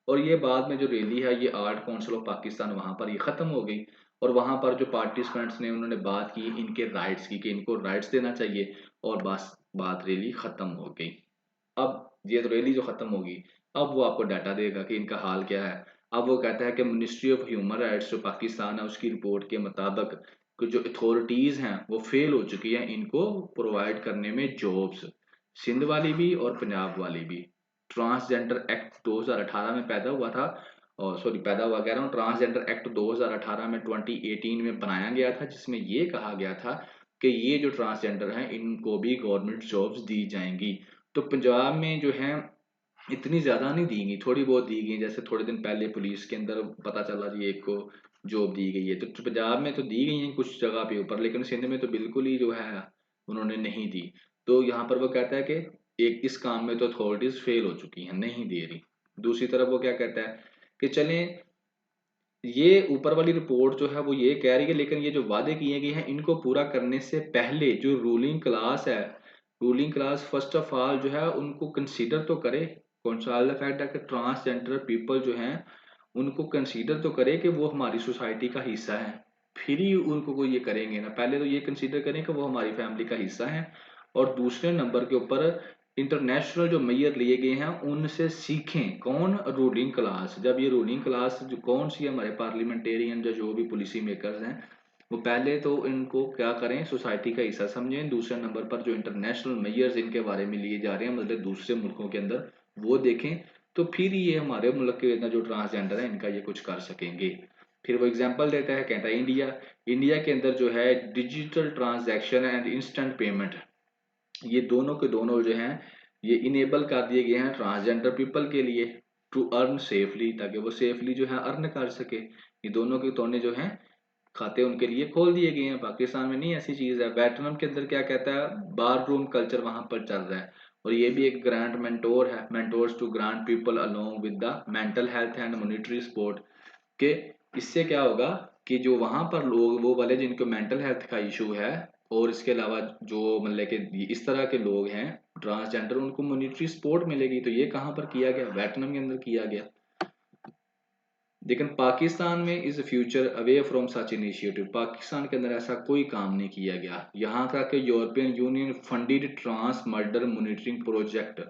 और ये बाद में जो रैली है ये आर्ट काउंसिल ऑफ पाकिस्तान वहाँ पर ये ख़त्म हो गई और वहाँ पर जो पार्टिसिपेंट्स ने उन्होंने बात की इनके राइट्स की कि इनको राइट्स देना चाहिए और बस बात रैली ख़त्म हो गई। अब ये तो रैली जो ख़त्म होगी, अब वो आपको डाटा देगा कि इनका हाल क्या है। अब वो कहता है कि मिनिस्ट्री ऑफ ह्यूमन राइट्स जो पाकिस्तान है उसकी रिपोर्ट के मुताबिक कि जो अथॉरिटीज़ हैं वो फेल हो चुकी हैं इनको प्रोवाइड करने में जॉब्स, सिंध वाली भी और पंजाब वाली भी। ट्रांसजेंडर एक्ट 2018 में पैदा हुआ था, और सॉरी पैदा हुआ कह रहा हूँ, ट्रांसजेंडर एक्ट 2018 में 2018 में बनाया गया था जिसमें ये कहा गया था कि ये जो ट्रांसजेंडर हैं इनको भी गवर्नमेंट जॉब्स दी जाएंगी। तो पंजाब में जो है इतनी ज़्यादा नहीं दी गई, थोड़ी बहुत दी गई। जैसे थोड़े दिन पहले पुलिस के अंदर पता चला जी एक को जॉब दी गई है, तो पंजाब में तो दी गई हैं कुछ जगह पे ऊपर, लेकिन सिंध में तो बिल्कुल ही जो है उन्होंने नहीं दी। तो यहाँ पर वो कहता है कि एक इस काम में तो अथॉरिटीज फेल हो चुकी हैं, नहीं दे रही। दूसरी तरफ वो क्या कहता है कि चलें ये ऊपर वाली रिपोर्ट जो है वो ये कह रही है, लेकिन ये जो वादे किए गए हैं इनको पूरा करने से पहले जो रूलिंग क्लास है, ruling class first of all जो है उनको कंसीडर तो करे, कंसाइल द फैक्ट है कि ट्रांसजेंडर पीपल जो हैं उनको कंसीडर तो करे कि वो हमारी सोसाइटी का हिस्सा है। फिर ही उनको कोई ये करेंगे ना, पहले तो ये कंसीडर करें कि वो हमारी फैमिली का हिस्सा है। और दूसरे नंबर के ऊपर इंटरनेशनल जो मेजर लिए गए हैं उनसे सीखें। कौन? Ruling class. जब ये रूलिंग क्लास जो कौन सी हमारे पार्लियामेंटेरियन जो भी पॉलिसी मेकर्स हैं वो पहले तो इनको क्या करें, सोसाइटी का हिस्सा समझें। दूसरे नंबर पर जो इंटरनेशनल मेजर्स इनके बारे में लिए जा रहे हैं मतलब दूसरे मुल्कों के अंदर वो देखें, तो फिर ये हमारे मुल्क के अंदर जो ट्रांसजेंडर है इनका ये कुछ कर सकेंगे। फिर वो एग्जाम्पल देता है, कहता है इंडिया, इंडिया के अंदर जो है digital transaction and instant payment, ये दोनों के दोनों जो हैं ये इनेबल कर दिए गए हैं ट्रांसजेंडर पीपल के लिए टू अर्न सेफली, ताकि वो सेफली जो है अर्न कर सके। ये दोनों के दोनों जो हैं खाते उनके लिए खोल दिए गए हैं। पाकिस्तान में नहीं ऐसी चीज़ है। वेटनम के अंदर क्या कहता है, बार रूम कल्चर वहां पर चल रहा है और ये भी एक ग्रांट मेंटोर है, mentors to grant people along with the mental health and monetary support. के इससे क्या होगा कि जो वहां पर लोग वो वाले जिनको मेंटल हेल्थ का इशू है और इसके अलावा जो मतलब कि इस तरह के लोग हैं ट्रांसजेंडर, उनको मॉनिटरी सपोर्ट मिलेगी। तो ये कहाँ पर किया गया? वेटनम के अंदर किया गया। लेकिन पाकिस्तान में is future away from such initiative, Pakistan के अंदर ऐसा कोई काम नहीं किया गया। यहाँ का कि European Union funded trans murder monitoring project,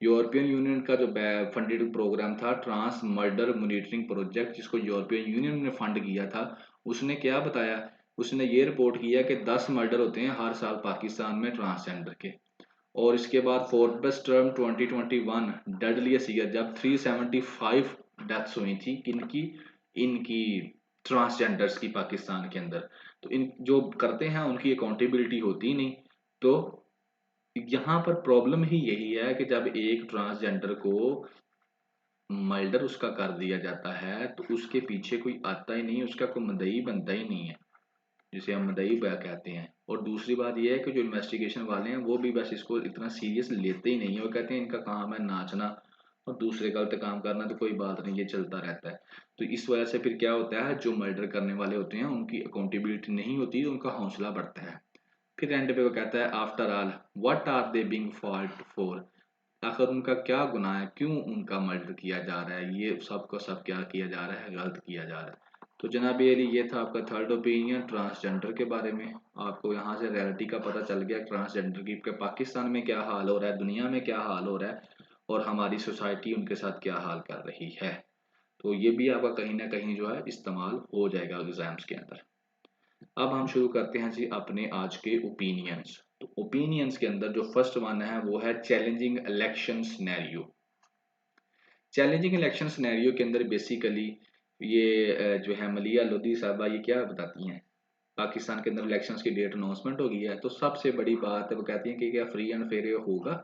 European Union का जो फंडेड प्रोग्राम था ट्रांस मर्डर मॉनिटरिंग प्रोजेक्ट जिसको यूरोपियन यूनियन ने फंड किया था, उसने क्या बताया? उसने ये रिपोर्ट किया कि 10 मर्डर होते हैं हर साल पाकिस्तान में ट्रांसजेंडर के। और इसके बाद फोर्ब्स टर्म 2021 डेडलीस्ट ईयर जब 375 डेथ्स हुई थी किनकी? इनकी ट्रांसजेंडर्स की पाकिस्तान के अंदर। तो इन जो करते हैं उनकी अकाउंटेबिलिटी होती नहीं। तो यहाँ पर प्रॉब्लम ही यही है कि जब एक ट्रांसजेंडर को मर्डर उसका कर दिया जाता है तो उसके पीछे कोई आता ही नहीं, उसका कोई मदई बनता ही नहीं है जिसे हम मदई कहते हैं। और दूसरी बात यह है कि जो इन्वेस्टिगेशन वाले हैं वो भी बस इसको इतना सीरियस लेते ही नहीं है। वो कहते हैं इनका काम है नाचना और दूसरे गलत काम करना, तो कोई बात नहीं, ये चलता रहता है। तो इस वजह से फिर क्या होता है, जो मर्डर करने वाले होते हैं उनकी अकाउंटेबिलिटी नहीं होती, उनका हौसला बढ़ता है। फिर एंड पे वो कहता है after all what are they being fault for, आखिर उनका क्या गुनाह है, क्यों उनका मर्डर किया जा रहा है, ये सबको सब क्या किया जा रहा है, गलत किया जा रहा है। तो जनाब ये था आपका थर्ड ओपिनियन ट्रांसजेंडर के बारे में। आपको यहाँ से रियलिटी का पता चल गया ट्रांसजेंडर की कि पाकिस्तान में क्या हाल हो रहा है, दुनिया में क्या हाल हो रहा है और हमारी सोसाइटी उनके साथ क्या हाल कर रही है। तो ये भी आपका कहीं ना कहीं जो है इस्तेमाल हो जाएगा एग्जाम्स के अंदर। अब हम शुरू करते हैं जी अपने आज के ओपिनियंस। तो ओपिनियंस के अंदर जो फर्स्ट वन है वो है challenging election scenario. Challenging election scenario के अंदर बेसिकली ये जो है मलिया लोधी साहबा ये क्या बताती हैं, पाकिस्तान के अंदर इलेक्शंस की डेट अनाउंसमेंट हो गई है तो सबसे बड़ी बात है वो कहती हैं कि क्या फ्री एंड फेयर होगा।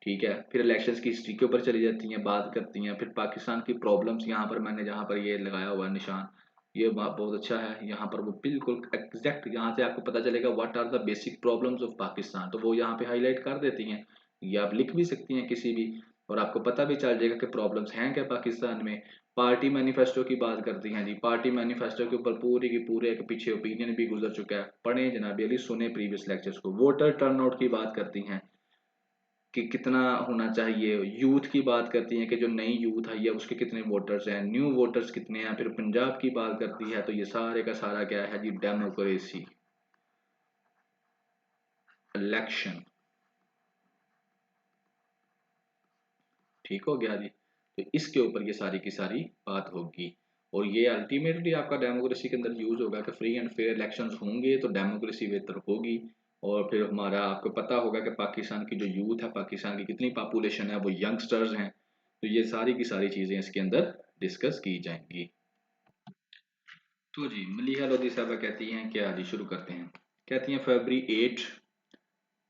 ठीक है, फिर इलेक्शंस की हिस्ट्री के ऊपर चली जाती हैं, बात करती हैं। फिर पाकिस्तान की प्रॉब्लम्स, यहाँ पर मैंने जहाँ पर ये लगाया हुआ है निशान, ये बहुत अच्छा है। यहाँ पर वो बिल्कुल एग्जैक्ट यहाँ से आपको पता चलेगा what are the basic problems of Pakistan, तो वो यहाँ पे हाईलाइट कर देती हैं। ये आप लिख भी सकती हैं किसी भी और आपको पता भी चल जाएगा कि प्रॉब्लम्स हैं क्या पाकिस्तान में। पार्टी मैनिफेस्टो की बात करती हैं जी, पार्टी मैनिफेस्टो के ऊपर पूरी की पूरे एक पीछे ओपिनियन भी गुजर चुका है, पढ़े जनाब अली, सुने प्रीवियस लेक्चर्स को। वोटर टर्नआउट की बात करती हैं कि कितना होना चाहिए, यूथ की बात करती हैं कि जो नई यूथ आई है उसके कितने वोटर्स हैं, न्यू वोटर्स कितने हैं। फिर पंजाब की बात करती है, तो ये सारे का सारा क्या है जी, डेमोक्रेसी, इलेक्शन। ठीक हो गया जी। तो इसके ऊपर ये सारी की सारी बात होगी, और ये अल्टीमेटली आपका डेमोक्रेसी के अंदर यूज होगा कि फ्री एंड फेयर इलेक्शंस होंगे तो डेमोक्रेसी बेहतर होगी। और फिर हमारा आपको पता होगा कि पाकिस्तान की जो यूथ है, पाकिस्तान की कितनी पॉपुलेशन है, वो यंगस्टर्स हैं। तो ये सारी की सारी चीजें इसके अंदर डिस्कस की जाएंगी। तो जी मलिहा लोधी साहबा कहती हैं क्या जी, शुरू करते हैं। कहती हैं February 8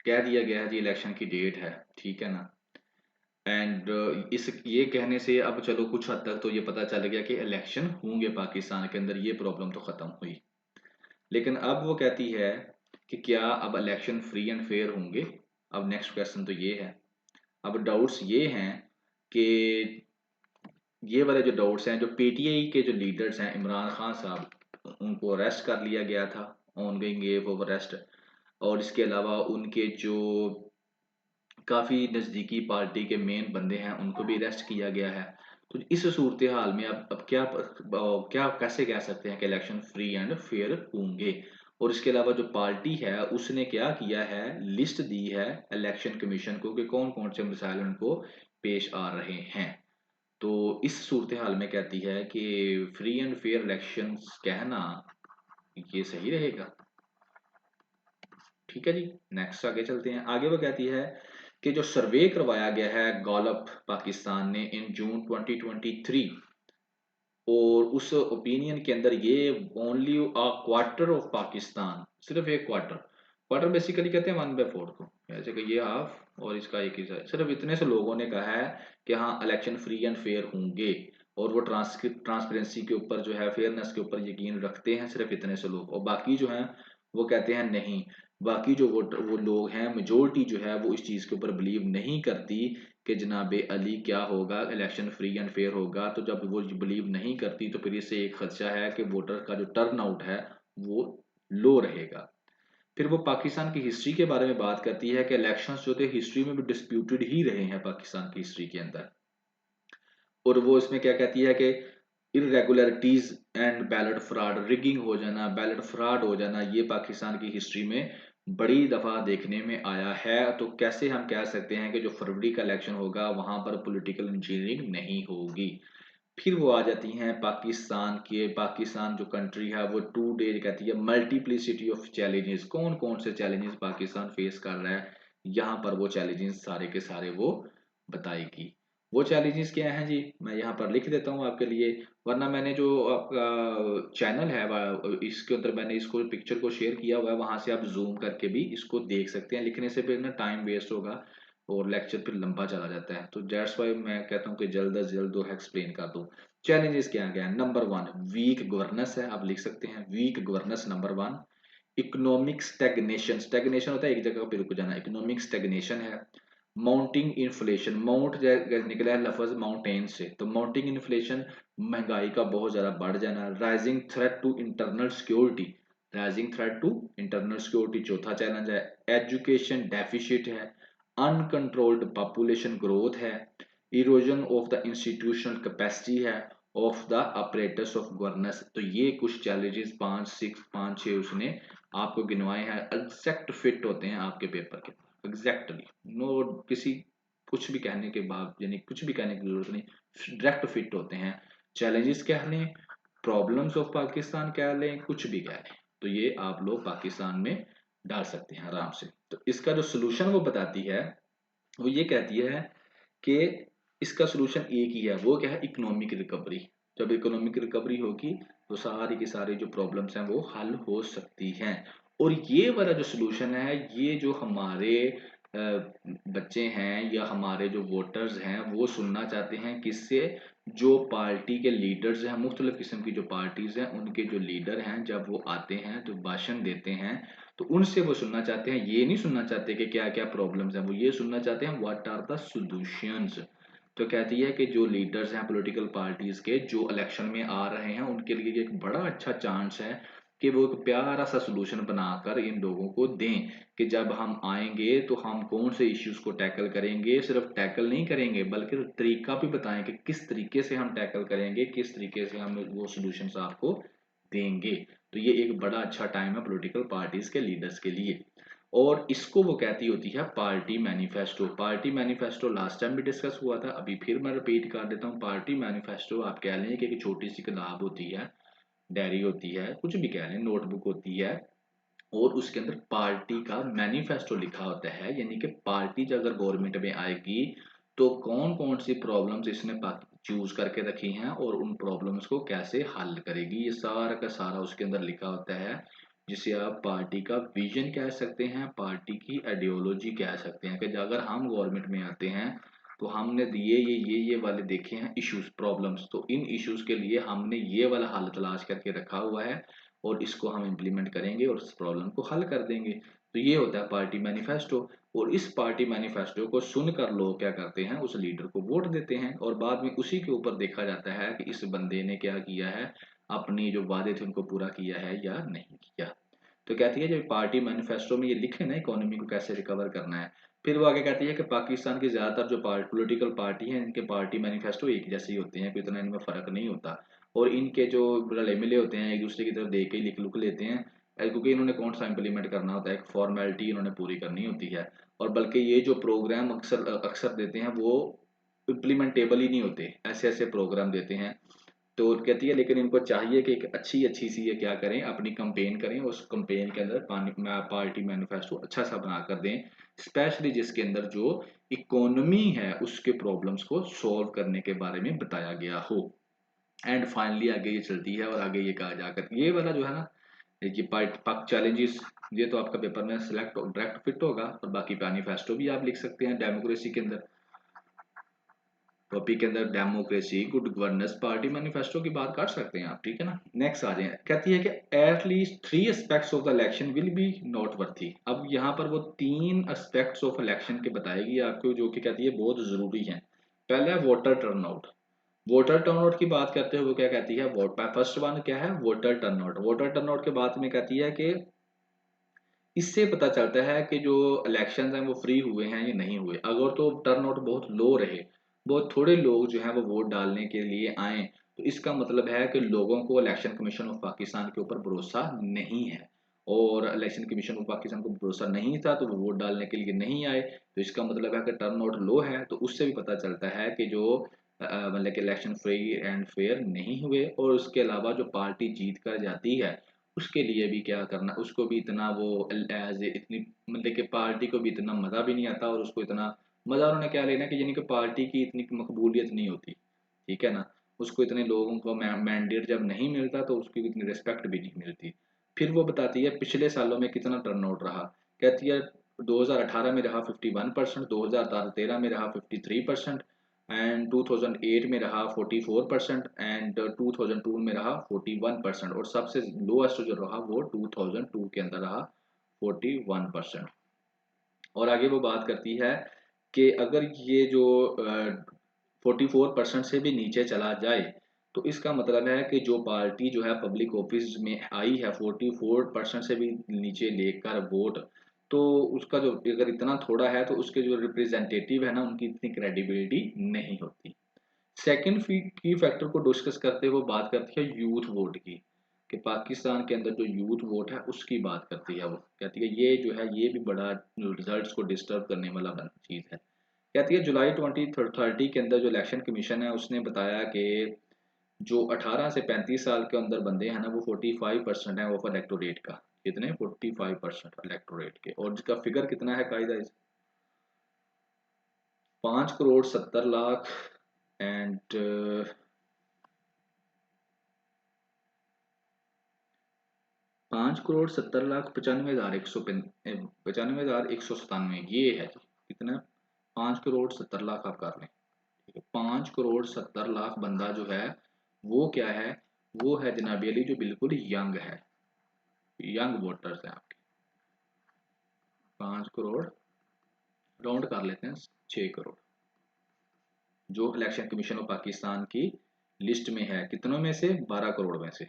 कह दिया गया है जी, इलेक्शन की डेट है, ठीक है ना। एंड इस ये कहने से अब चलो कुछ हद तक तो ये पता चल गया कि इलेक्शन होंगे पाकिस्तान के अंदर, ये प्रॉब्लम तो खत्म हुई। लेकिन अब वो कहती है कि क्या अब इलेक्शन फ्री एंड फेयर होंगे। अब नेक्स्ट क्वेश्चन तो ये है, अब डाउट्स ये हैं कि ये वाले जो डाउट्स हैं, जो पीटीआई के जो लीडर्स हैं, इमरान खान साहब, उनको अरेस्ट कर लिया गया था, ऑन गोइंग एव ऑफ अरेस्ट। और इसके अलावा उनके जो काफ़ी नज़दीकी पार्टी के मेन बंदे हैं उनको भी अरेस्ट किया गया है। तो इस सूरत हाल में अब क्या क्या कैसे कह सकते हैं कि इलेक्शन फ्री एंड फेयर होंगे। और इसके अलावा जो पार्टी है उसने क्या किया है, लिस्ट दी है इलेक्शन कमीशन को कि कौन कौन से मसाइल उनको पेश आ रहे हैं। तो इस सूरत हाल में कहती है कि फ्री एंड फेयर इलेक्शंस कहना ये सही रहेगा। ठीक है जी, नेक्स्ट आगे चलते हैं। आगे वो कहती है कि जो सर्वे करवाया गया है गॉलप पाकिस्तान ने इन जून 2023, और उस ओपिनियन के अंदर ये only a quarter of Pakistan, सिर्फ एक क्वार्टर, क्वार्टर बेसिकली कहते हैं 1/4 को, जैसे कि ये हाफ और इसका एक हिस्सा, सिर्फ इतने से लोगों ने कहा है कि हाँ इलेक्शन फ्री एंड फेयर होंगे। और वो ट्रांसपेरेंसी के ऊपर जो है, फेयरनेस के ऊपर यकीन रखते हैं, सिर्फ इतने से लोग। और बाकी जो हैं वो कहते हैं नहीं। बाकी जो वो लोग हैं, मेजोरिटी जो है वो इस चीज़ के ऊपर बिलीव नहीं करती कि जनाब अली क्या होगा, इलेक्शन फ्री एंड फेयर होगा। तो जब वो बिलीव नहीं करती तो फिर इससे एक खदशा है कि वोटर का जो टर्न आउट है वो लो रहेगा। फिर वो पाकिस्तान की हिस्ट्री के बारे में बात करती है कि इलेक्शंस जो थे हिस्ट्री में भी डिस्प्यूटेड ही रहे हैं पाकिस्तान की हिस्ट्री के अंदर। और वो इसमें क्या कहती है कि irregularities and ballot fraud, rigging हो जाना, बैलेट फ्रॉड हो जाना, ये पाकिस्तान की हिस्ट्री में बड़ी दफा देखने में आया है। तो कैसे हम कह सकते हैं कि जो फरवरी का इलेक्शन होगा वहां पर पॉलिटिकल इंजीनियरिंग नहीं होगी। फिर वो आ जाती हैं पाकिस्तान जो कंट्री है वो टू डेज कहती है मल्टीप्लिसिटी ऑफ चैलेंजेस, कौन कौन से चैलेंजेस पाकिस्तान फेस कर रहा है, यहाँ पर वो चैलेंजेस सारे के सारे वो बताएगी। वो चैलेंजेस क्या हैं जी, मैं यहाँ पर लिख देता हूँ आपके लिए, वरना मैंने जो आपका चैनल है इसके अंदर मैंने इसको पिक्चर को शेयर किया हुआ है, वहां से आप जूम करके भी इसको देख सकते हैं। लिखने से फिर ना टाइम वेस्ट होगा और लेक्चर फिर लंबा चला जाता है, तो दैट्स वाई मैं कहता हूँ कि जल्द अज जल्द दो एक्सप्लेन कर दूँ। चैलेंजेस क्या क्या है। नंबर 1 वीक गवर्नेंस है, आप लिख सकते हैं weak governance number 1। Economic stagnation, stagnation होता है एक जगह पे रुक जाना, इकोनॉमिक स्टैग्नेशन है। माउंटिंग इन्फ्लेशन, माउंट निकला है लफ्ज माउंटेन से, तो माउंटिंग इन्फ्लेशन, महंगाई का बहुत ज्यादा बढ़ जाना। Rising threat to internal security, rising threat to internal security चौथा चैलेंज है। एजुकेशन डेफिसिट है। अनकंट्रोल्ड पॉपुलेशन ग्रोथ है। Erosion of the institutional capacity है of the apparatus of governance. तो ये कुछ चैलेंजेस 5 6 उसने आपको गिनवाए हैं, एग्जैक्ट फिट होते हैं आपके पेपर के, एग्जैक्टली नो किसी कुछ भी कहने के बाद, यानी कुछ भी कहने की जरूरत नहीं, डायरेक्ट फिट होते हैं। चैलेंजेस कह लें, प्रॉब्लम्स ऑफ पाकिस्तान कह लें, कुछ भी कह लें, तो ये आप लोग पाकिस्तान में डाल सकते हैं आराम से। तो इसका जो सोल्यूशन वो बताती है, वो ये कहती है कि इसका सोल्यूशन एक ही है, वो क्या है, इकोनॉमिक रिकवरी। जब इकोनॉमिक रिकवरी होगी तो सारी की सारी जो प्रॉब्लम्स हैं वो हल हो सकती हैं। और ये वाला जो सोल्यूशन है, ये जो हमारे बच्चे हैं या हमारे जो वोटर्स हैं वो सुनना चाहते हैं, किससे, जो पार्टी के लीडर्स हैं, मुख्तलिफ किस्म की जो पार्टीज हैं उनके जो लीडर हैं जब वो आते हैं तो भाषण देते हैं, तो उनसे वो सुनना चाहते हैं। ये नहीं सुनना चाहते कि क्या क्या प्रॉब्लम्स हैं, वो ये सुनना चाहते हैं व्हाट आर द सॉल्यूशंस। तो कहती है कि जो लीडर्स हैं पॉलिटिकल पार्टीज के जो इलेक्शन में आ रहे हैं उनके लिए एक बड़ा अच्छा चांस है कि वो एक प्यारा सा सलूशन बनाकर इन लोगों को दें कि जब हम आएंगे तो हम कौन से इश्यूज को टैकल करेंगे, सिर्फ टैकल नहीं करेंगे बल्कि तरीका भी बताएं कि किस तरीके से हम टैकल करेंगे, किस तरीके से हम वो सॉल्यूशंस आपको देंगे। तो ये एक बड़ा अच्छा टाइम है पॉलिटिकल पार्टीज के लीडर्स के लिए। और इसको वो कहती होती है party manifesto. Party manifesto last time भी डिस्कस हुआ था, अभी फिर मैं रिपीट कर देता हूँ। पार्टी मैनिफेस्टो आप कह लें कि एक छोटी सी किताब होती है, डायरी होती है, कुछ भी कह लें, नोटबुक होती है, और उसके अंदर पार्टी का मैनिफेस्टो लिखा होता है, यानी कि पार्टी जब अगर गवर्नमेंट में आएगी तो कौन कौन सी प्रॉब्लम्स इसने चूज करके रखी हैं और उन प्रॉब्लम्स को कैसे हल करेगी, ये सारा का सारा उसके अंदर लिखा होता है, जिसे आप पार्टी का विजन कह सकते हैं, पार्टी की आइडियोलॉजी कह सकते हैं कि अगर हम गवर्नमेंट में आते हैं तो हमने दिए ये वाले देखे हैं इश्यूज प्रॉब्लम्स, तो इन इश्यूज के लिए हमने ये वाला हल तलाश करके रखा हुआ है और इसको हम इम्प्लीमेंट करेंगे और इस प्रॉब्लम को हल कर देंगे। तो ये होता है पार्टी मैनिफेस्टो। और इस पार्टी मैनिफेस्टो को सुनकर लोग क्या करते हैं, उस लीडर को वोट देते हैं और बाद में उसी के ऊपर देखा जाता है कि इस बंदे ने क्या किया है, अपनी जो वादे थे उनको पूरा किया है या नहीं किया। तो कहती है जब पार्टी मैनिफेस्टो में ये लिखे ना इकोनॉमी को कैसे रिकवर करना है, फिर वो आगे कहती है कि पाकिस्तान की ज्यादातर जो पॉलिटिकल पार्टी हैं इनके पार्टी मैनिफेस्टो एक जैसे ही होते हैं, कोई इतना इनमें फर्क नहीं होता। और इनके जो रले मिले होते हैं एक दूसरे की तरफ देख के लिख लुक लेते हैं, क्योंकि इन्होंने कौन सा इम्प्लीमेंट करना होता है, एक फॉर्मेलिटी इन्होंने पूरी करनी होती है। और बल्कि ये जो प्रोग्राम अक्सर अक्सर देते हैं वो इम्प्लीमेंटेबल ही नहीं होते, ऐसे ऐसे प्रोग्राम देते हैं। तो कहती है लेकिन इनको चाहिए कि एक अच्छी अच्छी सी ये क्या करें, अपनी कंपेन करें, उस कंपेन के अंदर पार्टी मैनिफेस्टो अच्छा सा बना कर दें, स्पेशली जिसके अंदर जो इकोनॉमी है उसके प्रॉब्लम्स को सॉल्व करने के बारे में बताया गया हो। एंड फाइनली आगे ये चलती है और आगे ये कहा जाकर ये वाला जो है ना, ये पक चैलेंजेस, ये तो आपका पेपर में सिलेक्ट डायरेक्ट फिट होगा, और बाकी मैनिफेस्टो भी आप लिख सकते हैं डेमोक्रेसी के अंदर। टॉपिक के अंदर democracy, good governance, party manifesto की बात कर सकते हैं आप, ठीक है ना। नेक्स्ट आ जाए, कहती है कि at least 3 aspects of the election will be note worthy. अब यहाँ पर वो 3 एस्पेक्ट्स ऑफ इलेक्शन के बताएगी आपको, जो कि कहती है बहुत जरूरी है। पहला है वोटर टर्नआउट। वोटर टर्नआउट की बात करते हुए क्या कहती है, वोट फर्स्ट वन क्या है, वोटर टर्नआउट। वोटर टर्नआउट के बाद में कहती है कि इससे पता चलता है कि जो इलेक्शंस हैं वो फ्री हुए हैं या नहीं हुए। अगर तो टर्नआउट बहुत लो रहे, बहुत थोड़े लोग जो हैं वो वोट डालने के लिए आए, तो इसका मतलब है कि लोगों को इलेक्शन कमीशन ऑफ पाकिस्तान के ऊपर भरोसा नहीं है, और इलेक्शन कमीशन ऑफ पाकिस्तान को भरोसा नहीं था तो वो वोट डालने के लिए नहीं आए। तो इसका मतलब है कि टर्नआउट लो है। तो उससे भी पता चलता है कि जो मतलब कि इलेक्शन फ्री एंड फेयर नहीं हुए। और उसके अलावा जो पार्टी जीत कर जाती है उसके लिए भी क्या करना, उसको भी इतना वो एज इतनी मतलब कि पार्टी को भी इतना मजा भी नहीं आता, और उसको इतना मजा उन्होंने क्या लेना कि यानी कि पार्टी की इतनी मकबूलियत नहीं होती, ठीक है ना। उसको इतने लोगों को मैंडेट जब नहीं मिलता तो उसकी इतनी रिस्पेक्ट भी नहीं मिलती। फिर वो बताती है पिछले सालों में कितना टर्नआउट रहा। कहती है 2018 में रहा 51%, 2013 में रहा 53%, एंड 2008 में रहा 44%, एंड 2002 में रहा 41%, और सबसे लोएस्ट जो रहा वो 2002 के अंदर रहा 41%। और आगे वो बात करती है कि अगर ये जो 44% से भी नीचे चला जाए तो इसका मतलब है कि जो पार्टी जो है पब्लिक ऑफिस में आई है 44% से भी नीचे लेकर वोट, तो उसका जो अगर इतना थोड़ा है तो उसके जो रिप्रेजेंटेटिव है ना उनकी इतनी क्रेडिबिलिटी नहीं होती। सेकंड की फैक्टर को डिस्कस करते हुए बात करती है यूथ वोट की, कि पाकिस्तान के अंदर जो यूथ वोट है उसकी बात करती है। वो कहती है ये जो है ये भी बड़ा रिजल्ट्स को डिस्टर्ब करने वाला चीज है। कहती है जुलाई 2030 के अंदर जो इलेक्शन कमीशन है उसने बताया कि जो 18 से 35 साल के अंदर बंदे हैं ना वो 45% है ऑफ इलेक्टोरेट का। कितने, 45% इलेक्टोरेट के, और जिसका फिगर कितना है कायदा, 5 करोड़ 70 लाख, एंड 5 करोड़ 70 लाख 95,197, ये है जी कितना, 5 करोड़ 70 लाख आप कर लें, ठीक है। 5 करोड़ 70 लाख बंदा जो है वो क्या है, वो है जनाबी अली जो बिल्कुल यंग है, यंग वोटर्स हैं आपके। 5 करोड़ राउंड कर लेते हैं 6 करोड़, जो इलेक्शन कमीशन ऑफ पाकिस्तान की लिस्ट में है, कितनों में से? 12 करोड़ में से।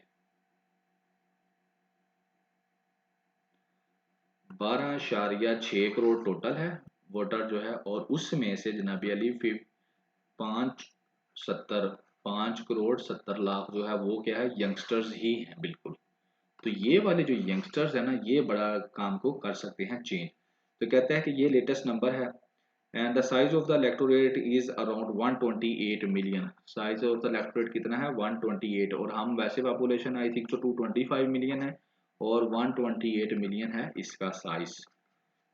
12.6 करोड़ टोटल है वोटर जो है, और उसमें से जनाबी अली 5 करोड़ 70 लाख जो है वो क्या है, यंगस्टर्स ही हैं बिल्कुल। तो ये वाले जो यंगस्टर्स है ना, ये बड़ा काम को कर सकते हैं चेंज। तो कहते हैं कि ये लेटेस्ट नंबर है, and the size of the electorate is around 128 million. Size of the electorate कितना है? 128। और हम वैसे पॉपुलेशन आई थिंक तो 225 मिलियन है, और 128 मिलियन है इसका साइज।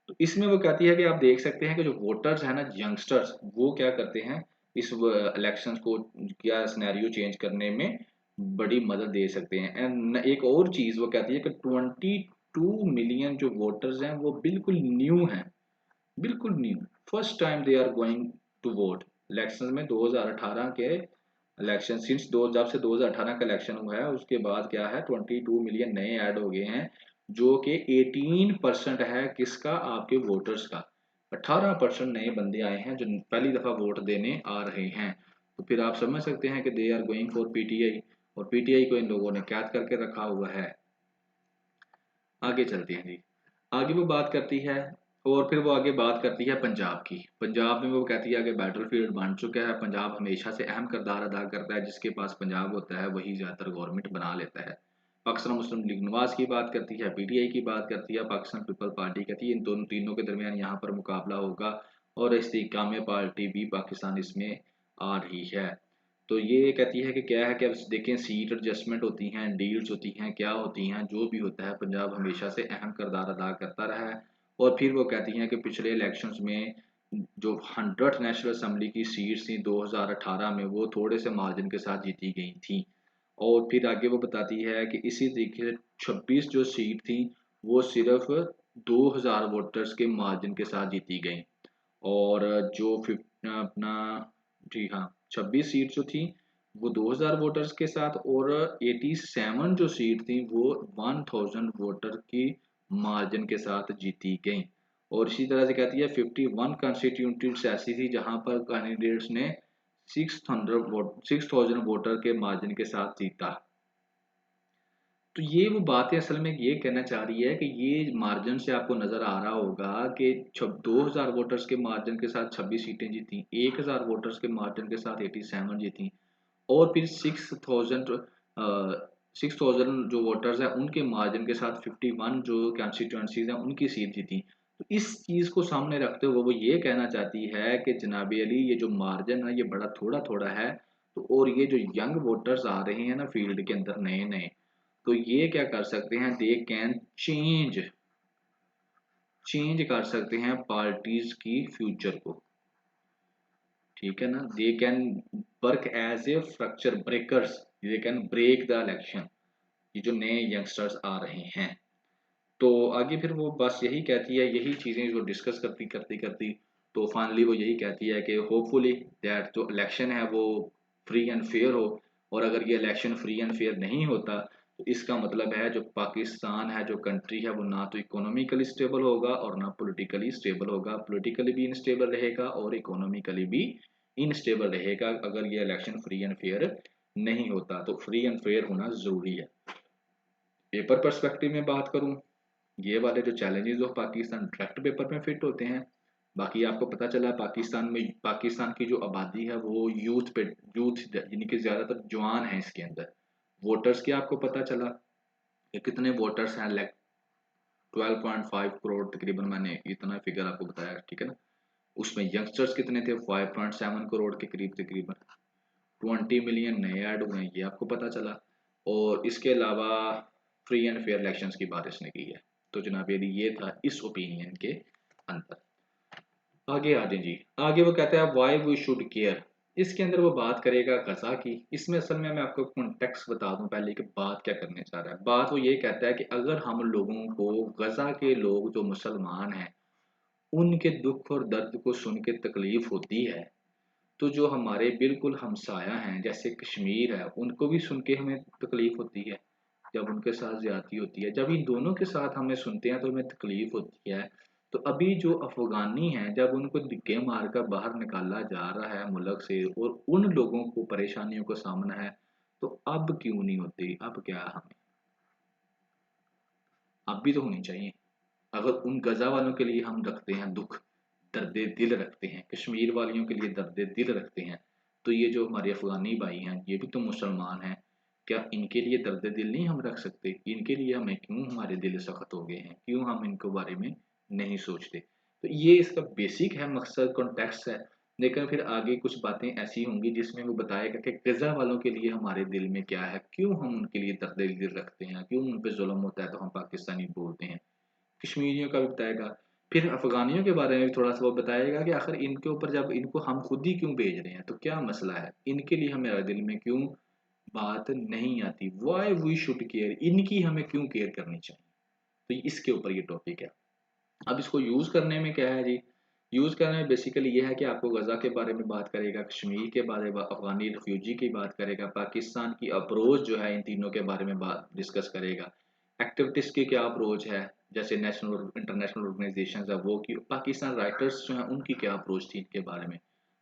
तो इसमें वो कहती है कि आप देख सकते हैं कि जो वोटर्स है ना, यंगस्टर्स, वो क्या करते हैं, इस इलेक्शंस को क्या सिनेरियो चेंज करने में बड़ी मदद दे सकते हैं। एंड एक और चीज वो कहती है कि 22 मिलियन जो वोटर्स हैं वो बिल्कुल न्यू हैं, बिल्कुल new, first time they are going to vote. Election में 2018 के इलेक्शन, सिंस दो जब से 2018 का इलेक्शन हुआ है उसके बाद क्या है, 22 मिलियन नए ऐड हो गए हैं, जो कि 18% है किसका, आपके वोटर्स का। 18% नए बंदे आए हैं जो पहली दफा वोट देने आ रहे हैं। तो फिर आप समझ सकते हैं कि they are going for PTI, और पीटीआई को इन लोगों ने कैद करके रखा हुआ है। आगे चलते हैं जी। आगे वो बात करती है, और फिर वो आगे बात करती है पंजाब की। पंजाब में वो कहती है कि बैटलफील्ड बन चुका है, पंजाब हमेशा से अहम किरदार अदा करता है, जिसके पास पंजाब होता है वही ज़्यादातर गवर्नमेंट बना लेता है। पाकिस्तान मुस्लिम लीग नवाज की बात करती है, पीटीआई की बात करती है, पाकिस्तान पीपल पार्टी कहती है, इन दोनों तीनों के दरमियान यहाँ पर मुकाबला होगा, और इस्तेकाम पार्टी भी पाकिस्तान इसमें आ रही है। तो ये कहती है कि क्या है कि अब देखें, सीट एडजस्टमेंट होती हैं, डील्स होती हैं, क्या होती हैं, जो भी होता है पंजाब हमेशा से अहम किरदार अदा करता रहा है। और फिर वो कहती हैं कि पिछले इलेक्शंस में जो 100 नेशनल असम्बली की सीट्स थी 2018 में, वो थोड़े से मार्जिन के साथ जीती गई थी। और फिर आगे वो बताती है कि इसी तरीके से 26 जो सीट थी वो सिर्फ 2000 वोटर्स के मार्जिन के साथ जीती गई। और जो अपना, जी हाँ, 26 सीट जो थी वो 2000 वोटर्स के साथ, और 87 जो सीट थी वो 1000 वोटर की मार्जिन के साथ जीती गई। और इसी तरह से कहती है 51 कंस्टिट्यूंसीज ऐसी थी जहां पर कैंडिडेट्स ने 6000 वोटर के मार्जिन के साथ जीता। तो ये वो बातें असल में ये कहना चाह रही है कि ये मार्जिन से आपको नजर आ रहा होगा कि 2000 वोटर्स के मार्जिन के साथ 26 सीटें जीती, 1000 वोटर्स के मार्जिन के साथ 87 जीती, और फिर 6000 जो वोटर्स हैं उनके मार्जिन के साथ 51 जो कंस्टिट्यूएंसीज हैं उनकी सीट जीती। तो इस चीज को सामने रखते हुए वो ये कहना चाहती है कि जनाबी अली, ये जो मार्जिन है ये बड़ा थोड़ा थोड़ा है। तो और ये जो यंग वोटर्स आ रहे हैं ना फील्ड के अंदर नए नए, तो ये क्या कर सकते हैं, दे कैन चेंज चेंज कर सकते हैं पार्टीज की फ्यूचर को। ठीक है ना, they can work as a fracture breakers, they can break the election, ये जो नए यंगस्टर्स आ रहे हैं। तो आगे फिर वो बस यही कहती है, यही चीजें जो डिस्कस करती करती करती, तो फाइनली वो यही कहती है कि होपफुली दैट जो इलेक्शन है वो फ्री एंड फेयर हो। और अगर ये इलेक्शन फ्री एंड फेयर नहीं होता तो इसका मतलब है जो पाकिस्तान है, जो कंट्री है, वो ना तो इकोनॉमिकली स्टेबल होगा और ना पॉलिटिकली स्टेबल होगा। पॉलिटिकली भी इनस्टेबल रहेगा और इकोनॉमिकली भी इनस्टेबल रहेगा अगर ये इलेक्शन फ्री एंड फेयर नहीं होता। तो फ्री एंड फेयर होना जरूरी है। पेपर पर्सपेक्टिव में बात करूं, ये वाले जो challenges of Pakistan direct paper में फिट होते हैं। बाकी आपको पता चला पाकिस्तान में, पाकिस्तान की जो आबादी है वो यूथ पे, यूथ यानी कि ज्यादातर जवान है इसके अंदर। वोटर्स की आपको पता चला कि कितने वोटर्स हैं, लाइक 12.5 करोड़ तकरीबन, मैंने इतना फिगर आपको बताया, ठीक है ना। उसमें यंगस्टर्स कितने थे, 5.7 करोड़ के करीब तकरीबन। 20 मिलियन नए ऐड हुए हैं, ये आपको पता चला। और इसके अलावा फ्री एंड फेयर इलेक्शंस की बात इसने की है। तो जनाब ये था इस ओपिनियन के अंदर। आगे आ जाए जी। आगे वो कहता है वाई वी शुड केयर। इसके अंदर वो बात करेगा गजा की। इसमें असल में मैं आपको कॉन्टेक्स्ट बता दूं पहले कि बात क्या करने चाह रहा है। बात वो ये कहता है कि अगर हम लोगों को, गजा के लोग जो मुसलमान हैं, उनके दुख और दर्द को सुन के तकलीफ होती है, तो जो हमारे बिल्कुल हमसाया हैं जैसे कश्मीर है, उनको भी सुन के हमें तकलीफ होती है जब उनके साथ ज्यादती होती है। जब इन दोनों के साथ हमें सुनते हैं तो हमें तकलीफ होती है। तो अभी जो अफगानी हैं जब उनको धक्के मार कर बाहर निकाला जा रहा है मुल्क से और उन लोगों को परेशानियों का सामना है, तो अब क्यों नहीं होती? अब क्या हमें अब भी तो होनी चाहिए। अगर उन गज़ा वालों के लिए हम रखते हैं दुःख, दर्द दिल रखते हैं, कश्मीर वालियों के लिए दर्द दिल रखते हैं, तो ये जो हमारे अफ़गानी भाई हैं, ये भी तो मुसलमान हैं। क्या इनके लिए दर्द दिल नहीं हम रख सकते? इनके लिए हमें क्यों हमारे दिल सख्त हो गए हैं? क्यों हम इनके बारे में नहीं सोचते? तो ये इसका बेसिक है, मकसद कॉन्टेक्स्ट है। लेकिन फिर आगे कुछ बातें ऐसी होंगी जिसमें वो बताएगा कि गज़ा वालों के लिए हमारे दिल में क्या है? क्यों हम उनके लिए दर्द दिल रखते हैं? क्यों उन पे ज़ुल्म होता है तो हम पाकिस्तानी बोलते हैं? कश्मीरियों का भी बताएगा। फिर अफ़गानियों के बारे में भी थोड़ा-सा वो बताएगा कि आखिर इनके ऊपर जब इनको हम खुद ही क्यों भेज रहे हैं, तो क्या मसला है? इनके लिए हमारे दिल में क्यों बात नहीं आती? Why we should care? इनकी हमें क्यों केयर करनी चाहिए? तो इसके ऊपर ये टॉपिक है। अब इसको यूज़ करने में क्या है जी, यूज़ करने में बेसिकली ये है कि आपको गज़ा के बारे में बात करेगा, कश्मीर के बारे में, अफ़गानी रिफ्यूजी की बात करेगा, पाकिस्तान की अप्रोच जो है इन तीनों के बारे में बात डिस्कस करेगा। एक्टिविटीज़ की क्या अप्रोच है, जैसे नेशनल और इंटरनेशनल ऑर्गनाइज़ेशंस है वो की पाकिस्तान राइटर्स जो हैं उनकी क्या अप्रोच थी इनके बारे में।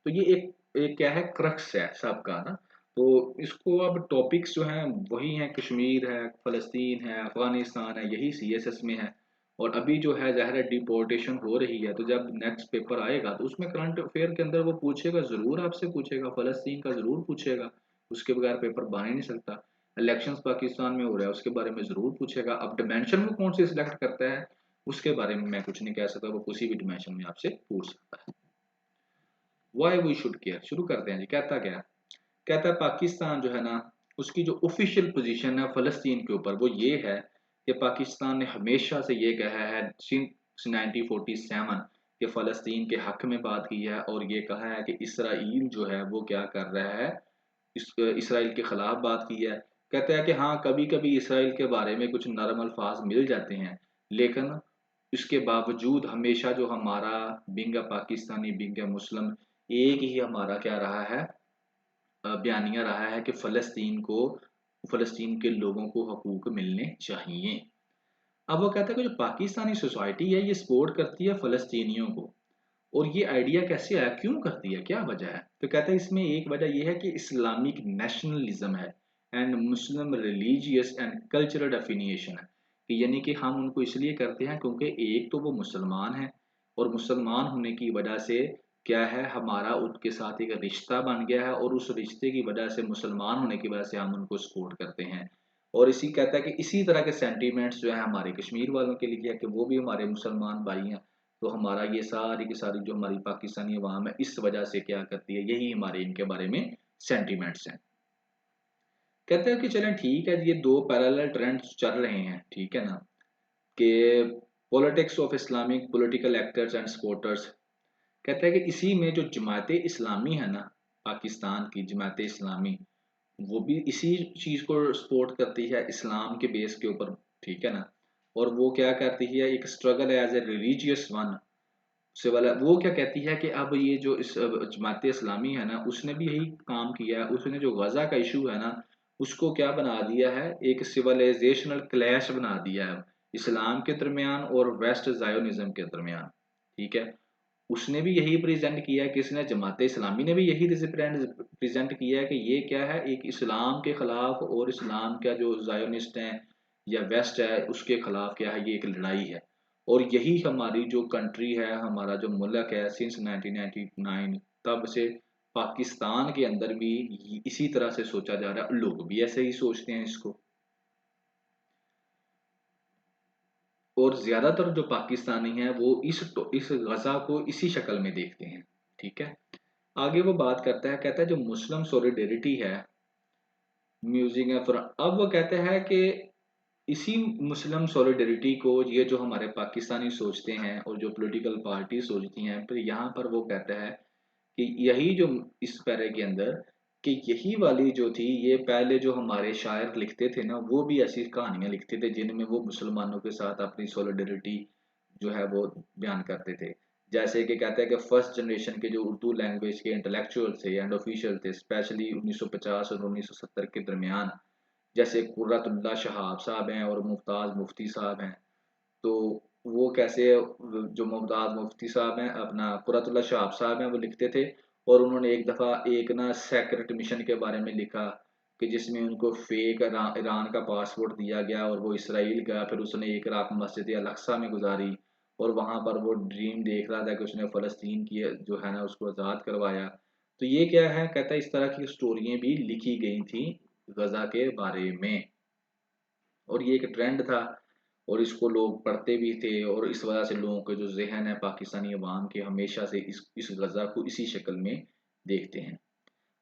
तो ये एक एक क्या है क्रक्स है सबका ना। तो इसको अब टॉपिक्स जो हैं वही हैं, कश्मीर है, फ़लस्तीन है, अफ़गानिस्तान है, यही सीएसएस में है। और अभी जो है ज़ाहिर है डिपोर्टेशन हो रही है, तो जब नेक्स्ट पेपर आएगा तो उसमें करंट अफेयर के अंदर वो पूछेगा, ज़रूर आपसे पूछेगा, फ़लस्तीन का ज़रूर पूछेगा, उसके बगैर पेपर बन ही नहीं सकता। इलेक्शंस पाकिस्तान में हो रहा है, उसके बारे में ज़रूर पूछेगा। अब डिमेंशन वो कौन सी सिलेक्ट करता है, उसके बारे में मैं कुछ नहीं कह सकता, वो किसी भी डिमेंशन में आपसे पूछ सकता है। व्हाई वी शुड केयर, शुरू करते हैं जी। कहता क्या है? कहता है पाकिस्तान जो है ना, उसकी जो ऑफिशियल पोजीशन है फ़लस्तीन के ऊपर वो ये है कि पाकिस्तान ने हमेशा से ये कहा है सिंस 1947 कि फ़लस्तीन के हक में बात की है और ये कहा है कि इसराइल जो है वो क्या कर रहा है, इसराइल के खिलाफ बात की है। कहता है कि हाँ, कभी-कभी इसराइल के बारे में कुछ नरम अल्फाज मिल जाते हैं, लेकिन इसके बावजूद हमेशा जो हमारा being a Pakistani, being a Muslim, एक ही हमारा क्या रहा है, बयानिया रहा है कि फ़लस्तीन के लोगों को हकूक़ मिलने चाहिए। अब वो कहता है कि जो पाकिस्तानी सोसाइटी है ये सपोर्ट करती है फ़लस्तीनियों को, और ये आइडिया कैसे आया, क्यों करती है, क्या वजह है? तो कहता है इसमें एक वजह ये है कि इस्लामिक नेशनलिज्म है and Muslim religious and cultural affiliation है, कि यानी कि हम उनको इसलिए करते हैं क्योंकि एक तो वो मुसलमान हैं, और मुसलमान होने की वजह से क्या है, हमारा उनके साथ एक रिश्ता बन गया है, और उस रिश्ते की वजह से, मुसलमान होने की वजह से हम उनको सपोर्ट करते हैं। और इसी कहता है कि इसी तरह के सेंटीमेंट्स जो है हमारे कश्मीर वालों के लिए है कि वो भी हमारे मुसलमान भाई हैं। तो हमारा ये सारी की सारी जो हमारी पाकिस्तानी अवाम है इस वजह से क्या करती है, यही हमारे इनके बारे में सेंटीमेंट्स हैं। कहते हैं कि चलें ठीक है, ये दो पैरेलल ट्रेंड्स चल रहे हैं, ठीक है ना, कि politics of Islamic political actors and supporters. कहता है कि इसी में जो जमात इस्लामी है ना, पाकिस्तान की जमात इस्लामी, वो भी इसी चीज़ को सपोर्ट करती है इस्लाम के बेस के ऊपर, ठीक है ना। और वो क्या करती है, एक स्ट्रगल है एज ए रिलीजियस वन से वाला, वो क्या कहती है कि अब ये जो इस जमात इस्लामी है ना, उसने भी यही काम किया है, उसने जो गज़ा का इशू है ना, उसको क्या बना दिया है, एक सिविलाइजेशनल क्लैश बना दिया है इस्लाम के दरमियान और वेस्ट ज़ायोनिज़्म के दरमियान, ठीक है। उसने भी यही प्रेज़ेंट किया है, किसने, जमात इस्लामी ने भी यही प्रेज़ेंट किया है कि ये क्या है, एक इस्लाम के खिलाफ और इस्लाम का जो ज़ायोनिस्ट हैं या वेस्ट है उसके खिलाफ क्या है, ये एक लड़ाई है। और यही हमारी जो कंट्री है, हमारा जो मुल्क है, सिंस 1999 तब से पाकिस्तान के अंदर भी इसी तरह से सोचा जा रहा है, लोग भी ऐसे ही सोचते हैं इसको। और ज़्यादातर जो पाकिस्तानी हैं वो इस गज़ा को इसी शक्ल में देखते हैं, ठीक है। आगे वो बात करता है, कहता है जो मुस्लिम सॉलिडेरिटी है, म्यूजिक है फॉर, अब वो कहते हैं कि इसी मुस्लिम सॉलिडेरिटी को ये जो हमारे पाकिस्तानी सोचते हैं और जो पॉलिटिकल पार्टी सोचती हैं, फिर यहाँ पर वो कहता है कि यही जो इस पैरे के अंदर, कि यही वाली जो थी, ये पहले जो हमारे शायर लिखते थे ना, वो भी ऐसी कहानियां लिखते थे जिनमें वो मुसलमानों के साथ अपनी सॉलिडरिटी जो है वो बयान करते थे। जैसे कि कहते हैं कि फर्स्ट जनरेशन के जो उर्दू लैंग्वेज के इंटेलेक्चुअल थे एंड ऑफिशियल थे, स्पेशली 1950 और 1970 के दरमियान, जैसे कुर्रतुल्लाह शहाब साहब हैं और मुफ्ताज मुफ्ती साहब हैं, तो वो कैसे जो मुमताज मुफ्ती साहब हैं, अपना कुरतुल्लाह शहाब साहब हैं, वो लिखते थे। और उन्होंने एक दफ़ा एक ना सेक्रेट मिशन के बारे में लिखा कि जिसमें उनको फेक ईरान का पासपोर्ट दिया गया और वो इसराइल गया, फिर उसने एक रात मस्जिद अल-अक्सा में गुजारी और वहां पर वो ड्रीम देख रहा था कि उसने फ़लस्तीन की जो है ना उसको आज़ाद करवाया। तो ये क्या है, कहता है इस तरह की स्टोरियां भी लिखी गई थी गजा के बारे में, और ये एक ट्रेंड था और इसको लोग पढ़ते भी थे, और इस वजह से लोगों के जो ज़हन है पाकिस्तानी अवाम के हमेशा से इस गज़ा को इसी शक्ल में देखते हैं।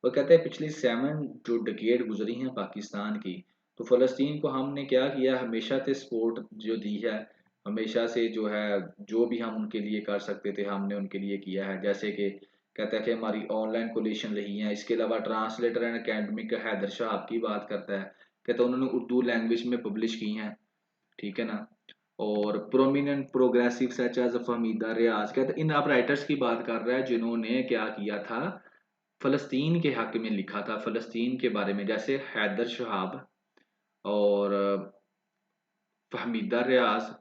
वो कहते हैं पिछली 7 जो डिकेड गुजरी हैं पाकिस्तान की, तो फ़लस्तीन को हमने क्या किया, हमेशा से सपोर्ट जो दी है, हमेशा से जो है जो भी हम उनके लिए कर सकते थे हमने उनके लिए किया है। जैसे कि कहता है कि हमारी ऑनलाइन कोलेशन रही है, इसके अलावा translator and academic Haider Shah की बात करता है, कहता है उन्होंने उर्दू लैंग्वेज में पब्लिश की हैं, ठीक है ना। और prominent progressive such as Fahmida Riaz, कहते इन आप राइटर्स की बात कर रहा है जिन्होंने क्या किया था, फलस्तीन के हक में लिखा था, फलस्तीन के बारे में, जैसे हैदर शहाब और फहमीदा रियाज,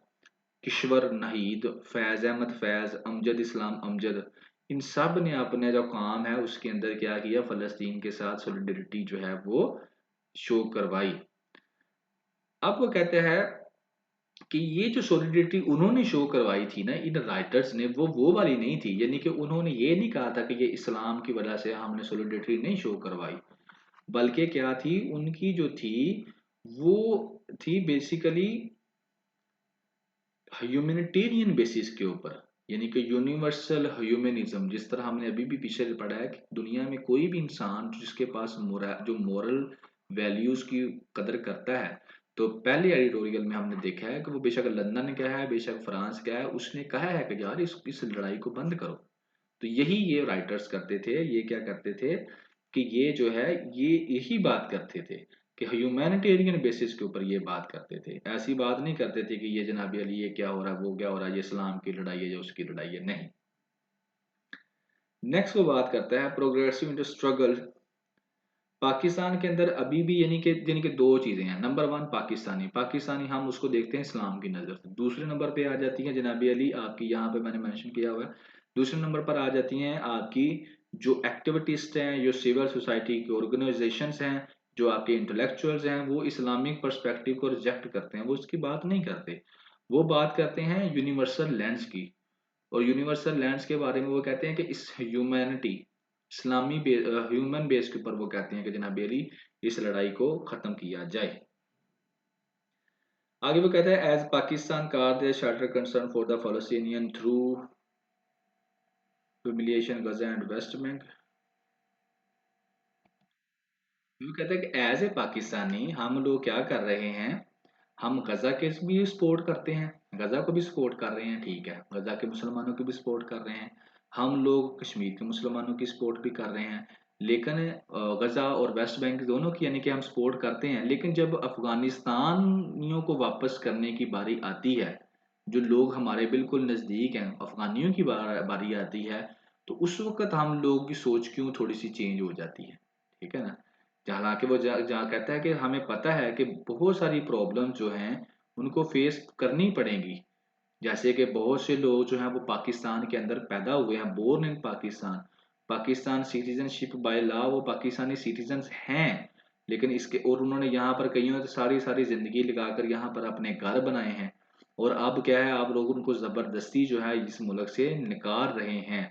किश्वर नहीद, फैज अहमद फैज, अमजद इस्लाम अमजद, इन सब ने अपने जो काम है उसके अंदर क्या किया, फलस्तीन के साथ सोलिडरिटी जो है वो शो करवाई। अब वो कहते हैं कि ये जो सॉलिडिरिटी उन्होंने शो करवाई थी ना इन राइटर्स ने, वो वाली नहीं थी, यानी कि उन्होंने ये नहीं कहा था कि ये इस्लाम की वजह से हमने सॉलिडिरिटी नहीं शो करवाई, बल्कि क्या थी उनकी जो थी, वो थी बेसिकली ह्यूमैनिटेरियन बेसिस के ऊपर, यानी कि यूनिवर्सल ह्यूमनिज्म, जिस तरह हमने अभी भी पीछे पढ़ा है कि दुनिया में कोई भी इंसान जिसके पास जो मोरल वैल्यूज की कदर करता है, तो पहले एडिटोरियल में हमने देखा है कि वो बेशक लंदन का है, बेशक फ्रांस का है, उसने कहा है कि यार इस लड़ाई को बंद करो। तो यही ये राइटर्स करते थे, ये क्या करते थे कि ये जो है ये यही बात करते थे कि ह्यूमैनिटेरियन बेसिस के ऊपर ये बात करते थे, ऐसी बात नहीं करते थे कि ये जनाब अली ये क्या हो रहा है, वो क्या हो रहा है, ये इस्लाम की लड़ाई है या उसकी लड़ाई है, नहीं। नेक्स्ट वो बात करता है प्रोग्रेसिव इंटू स्ट्रगल। पाकिस्तान के अंदर अभी भी यानी कि दो चीजें हैं। नंबर वन, पाकिस्तानी पाकिस्तानी हम उसको देखते हैं इस्लाम की नजर से। दूसरे नंबर पे आ जाती है जनाबी अली आपकी, यहाँ पे मैंने मेंशन किया हुआ है, दूसरे नंबर पर आ जाती हैं आपकी जो एक्टिविटिस्ट हैं, जो सिविल सोसाइटी की ऑर्गेनाइजेशंस हैं, जो आपके इंटेलेक्चुअल्स हैं, वो इस्लामिक पर्सपेक्टिव को रिजेक्ट करते हैं, वो इसकी बात नहीं करते। वो बात करते हैं यूनिवर्सल लैंड्स की, और यूनिवर्सल लैंड्स के बारे में वो कहते हैं कि इस ह्यूमैनिटी इस्लामी ह्यूमन बेस के ऊपर वो कहते हैं कि जनाब अली इस लड़ाई को खत्म किया जाए। आगे वो कहता है as Pakistan car their shorter concern for the Palestinian through humiliation Gaza and West Bank. वो कहता है कि एज ए पाकिस्तानी हम लोग क्या कर रहे हैं, हम गजा के भी सपोर्ट करते हैं, गजा को भी सपोर्ट कर रहे हैं, ठीक है, गजा के मुसलमानों की भी सपोर्ट कर रहे हैं, हम लोग कश्मीर के मुसलमानों की सपोर्ट भी कर रहे हैं, लेकिन गजा और वेस्ट बैंक दोनों की यानी कि हम सपोर्ट करते हैं, लेकिन जब अफगानिस्तानियों को वापस करने की बारी आती है, जो लोग हमारे बिल्कुल नज़दीक हैं, अफगानियों की बारी आती है, तो उस वक्त हम लोगों की सोच क्यों थोड़ी सी चेंज हो जाती है, ठीक है ना। हालांकि वो जहाँ कहता है कि हमें पता है कि बहुत सारी प्रॉब्लम जो हैं उनको फेस करनी पड़ेंगी, जैसे कि बहुत से लोग जो हैं वो पाकिस्तान के अंदर पैदा हुए हैं, born in Pakistan, Pakistan citizenship by law वो पाकिस्तानी सिटीजन हैं, लेकिन इसके और उन्होंने यहाँ पर कईयों ने तो सारी सारी जिंदगी लगाकर यहाँ पर अपने घर बनाए हैं, और अब क्या है आप लोग उनको जबरदस्ती जो है इस मुल्क से निकाल रहे हैं।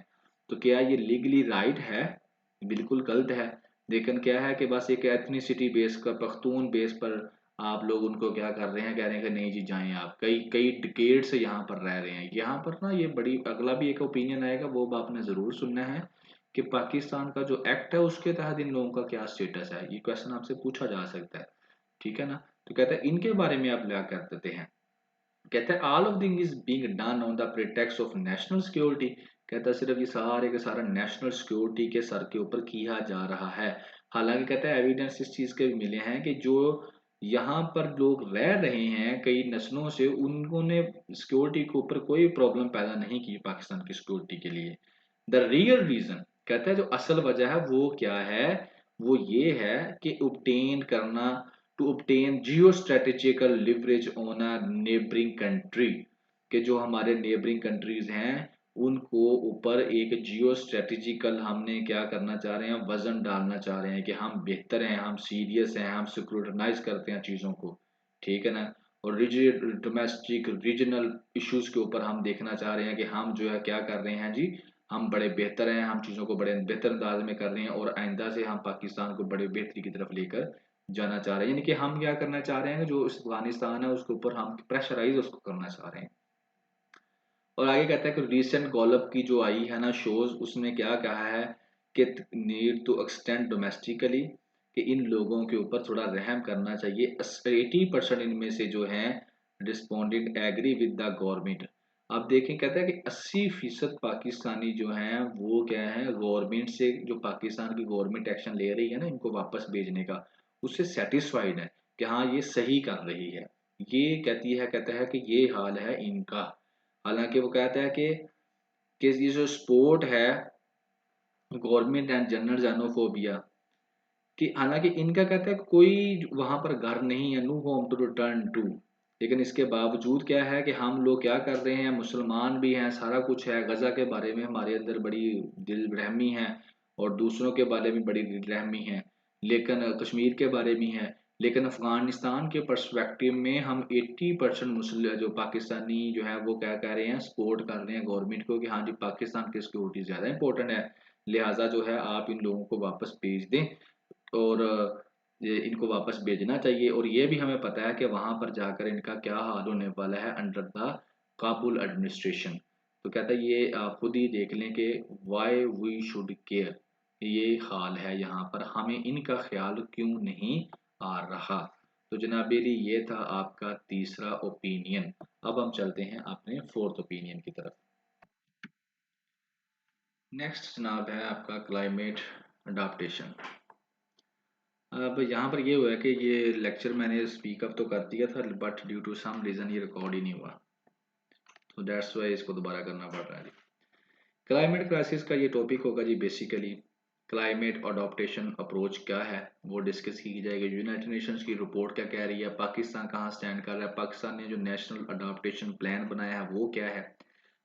तो क्या ये लीगली राइट है? बिल्कुल गलत है। लेकिन क्या है कि बस एक एथनिसिटी बेस का पख्तून बेस पर आप लोग उनको क्या कर रहे हैं, कह रहे हैं कि नहीं जी जाएं आप, कई कई डिकेड से यहाँ पर रह रहे हैं, यहाँ पर ना ये बड़ी अगला भी एक ओपिनियन आएगा वो आपने जरूर सुनना है कि पाकिस्तान का जो एक्ट है उसके तहत इन लोगों का क्या स्टेटस है, ये क्वेश्चन आपसे पूछा जा सकता है, ठीक है ना। तो कहते हैं इनके बारे में आप क्या कर देते हैं, कहता है all of thing is being done on the pretext of national security. कहता है सिर्फ ये सारे के सारा नेशनल सिक्योरिटी के सर के ऊपर किया जा रहा है। हालांकि कहता है एविडेंस इस चीज के भी मिले हैं कि जो यहाँ पर लोग रह रहे हैं कई नस्लों से, उन्होंने सिक्योरिटी के ऊपर कोई प्रॉब्लम पैदा नहीं की पाकिस्तान की सिक्योरिटी के लिए। द रियल रीजन, कहता है जो असल वजह है वो क्या है, वो ये है कि obtain करना, to obtain geo strategical leverage on a neighbouring country. कि जो हमारे नेबरिंग कंट्रीज हैं उनको ऊपर एक जियो स्ट्रेटेजिकल हमने क्या करना चाह रहे हैं, वजन डालना चाह रहे हैं कि हम बेहतर हैं, हम सीरियस हैं, हम सिक्योरिटाइज करते हैं चीज़ों को, ठीक है ना। और डोमेस्टिक रीजनल इश्यूज के ऊपर हम देखना चाह रहे हैं कि हम जो है क्या कर रहे हैं जी, हम बड़े बेहतर हैं, हम चीज़ों को बड़े बेहतर अंदाज में कर रहे हैं और आइंदा से हम पाकिस्तान को बड़े बेहतरी की तरफ लेकर जाना चाह रहे हैं। यानी कि हम क्या करना चाह रहे हैं कि जो अफगानिस्तान है उसके ऊपर हम प्रेशराइज उसको करना चाह रहे हैं। और आगे कहता है कि रिसेंट गॉलप की जो आई है ना शोज, उसमें क्या कहा है कि नीड टू एक्सटेंड डोमेस्टिकली, कि इन लोगों के ऊपर थोड़ा रहम करना चाहिए। 80% इनमें से जो हैं respondent agree with the government. अब देखें, कहता है कि 80% पाकिस्तानी जो हैं वो क्या है, गवर्नमेंट से, जो पाकिस्तान की गवर्नमेंट एक्शन ले रही है ना इनको वापस भेजने का, उससे सेटिस्फाइड है कि हाँ ये सही कर रही है। ये कहती है, कहता है कि ये हाल है इनका। हालांकि वो कहता है कि ये जो स्पोर्ट है गवर्नमेंट एंड जनरल जानोफोबिया, कि हालांकि इनका कहता है कि कोई वहां पर घर नहीं है, no home to return to, लेकिन इसके बावजूद क्या है कि हम लोग क्या कर रहे हैं, मुसलमान भी हैं, सारा कुछ है, गजा के बारे में हमारे अंदर बड़ी दिल रहमी है और दूसरों के बारे में बड़ी दिल रहमी है, लेकिन कश्मीर के बारे में है, लेकिन अफगानिस्तान के पर्सपेक्टिव में हम 80% मुस्लिम जो पाकिस्तानी जो है वो क्या कह रहे हैं, सपोर्ट कर रहे हैं गवर्नमेंट को कि हाँ जी पाकिस्तान की सिक्योरिटी ज़्यादा इंपॉर्टेंट है, लिहाजा जो है आप इन लोगों को वापस भेज दें और ये इनको वापस भेजना चाहिए। और ये भी हमें पता है कि वहां पर जाकर इनका क्या हाल होने वाला है अंडर द काबुल एडमिनिस्ट्रेशन। तो कहता है ये आप खुद ही देख लें कि वाई वी शुड केयर, ये हाल है यहाँ पर, हमें इनका ख्याल क्यों नहीं आ रहा। तो जनाब मेरी ये था आपका तीसरा ओपिनियन। अब हम चलते हैं अपने फोर्थ ओपिनियन की तरफ। नेक्स्ट जनाब है आपका क्लाइमेट अडाप्टेशन। अब यहाँ पर ये हुआ है कि ये लेक्चर मैंने स्पीक अप तो कर दिया था but due to some reason ये रिकॉर्ड ही नहीं हुआ, तो दैट्स वाई इसको दोबारा करना पड़ रहा है जी। क्लाइमेट क्राइसिस का ये टॉपिक होगा जी, बेसिकली क्लाइमेट अडॉप्टेशन अप्रोच क्या है वो डिस्कस की जाएगी। यूनाइटेड नेशंस की रिपोर्ट क्या कह रही है, पाकिस्तान कहाँ स्टैंड कर रहा है, पाकिस्तान ने जो नेशनल अडॉप्टेशन प्लान बनाया है वो क्या है,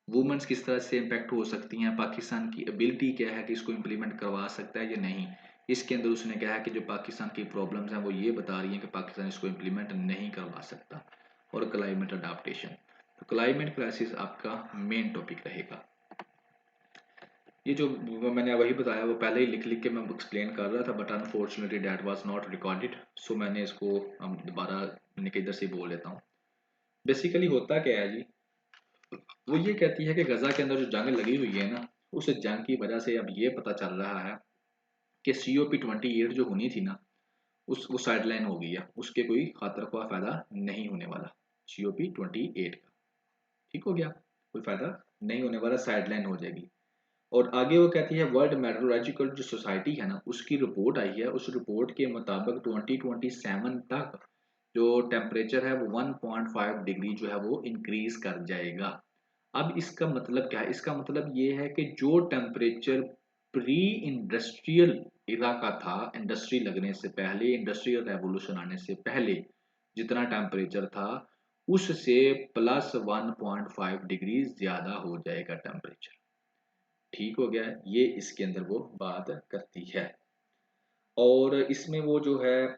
वुमेन्स किस तरह से इम्पेक्ट हो सकती हैं, पाकिस्तान की एबिलिटी क्या है कि इसको इम्प्लीमेंट करवा सकता है या नहीं। इसके अंदर उसने कहा कि जो पाकिस्तान की प्रॉब्लम्स हैं वो ये बता रही हैं कि पाकिस्तान इसको इम्प्लीमेंट नहीं करवा सकता। और क्लाइमेट अडाप्टेशन, तो क्लाइमेट क्राइसिस आपका मेन टॉपिक रहेगा। ये जो वो मैंने वही बताया वो पहले ही लिख लिख के मैं एक्सप्लेन कर रहा था but unfortunately that was not recorded, so मैंने इसको हम दोबारा मैंने कि इधर से बोल लेता हूँ। बेसिकली होता क्या है जी, वो ये कहती है कि गजा के अंदर जो जंग लगी हुई है ना, उस जंग की वजह से अब ये पता चल रहा है कि COP28 जो होनी थी ना, उस वो साइडलाइन हो गई है, उसके कोई खातर ख्वाह फायदा नहीं होने वाला। COP28 का ठीक हो गया, कोई फायदा नहीं होने वाला, साइडलाइन हो जाएगी। और आगे वो कहती है वर्ल्ड मेट्रोलॉजिकल जो सोसाइटी है ना उसकी रिपोर्ट आई है, उस रिपोर्ट के मुताबिक 2027 तक जो टेम्परेचर है वो 1.5 डिग्री जो है वो इंक्रीज कर जाएगा। अब इसका मतलब क्या है, इसका मतलब ये है कि जो टेम्परेचर प्री इंडस्ट्रियल इरा का था, इंडस्ट्री लगने से पहले, इंडस्ट्रियल रेवोल्यूशन आने से पहले जितना टेम्परेचर था उससे +1.5 डिग्री ज्यादा हो जाएगा टेम्परेचर। ठीक हो गया है, ये इसके अंदर वो बात करती है। और इसमें वो जो है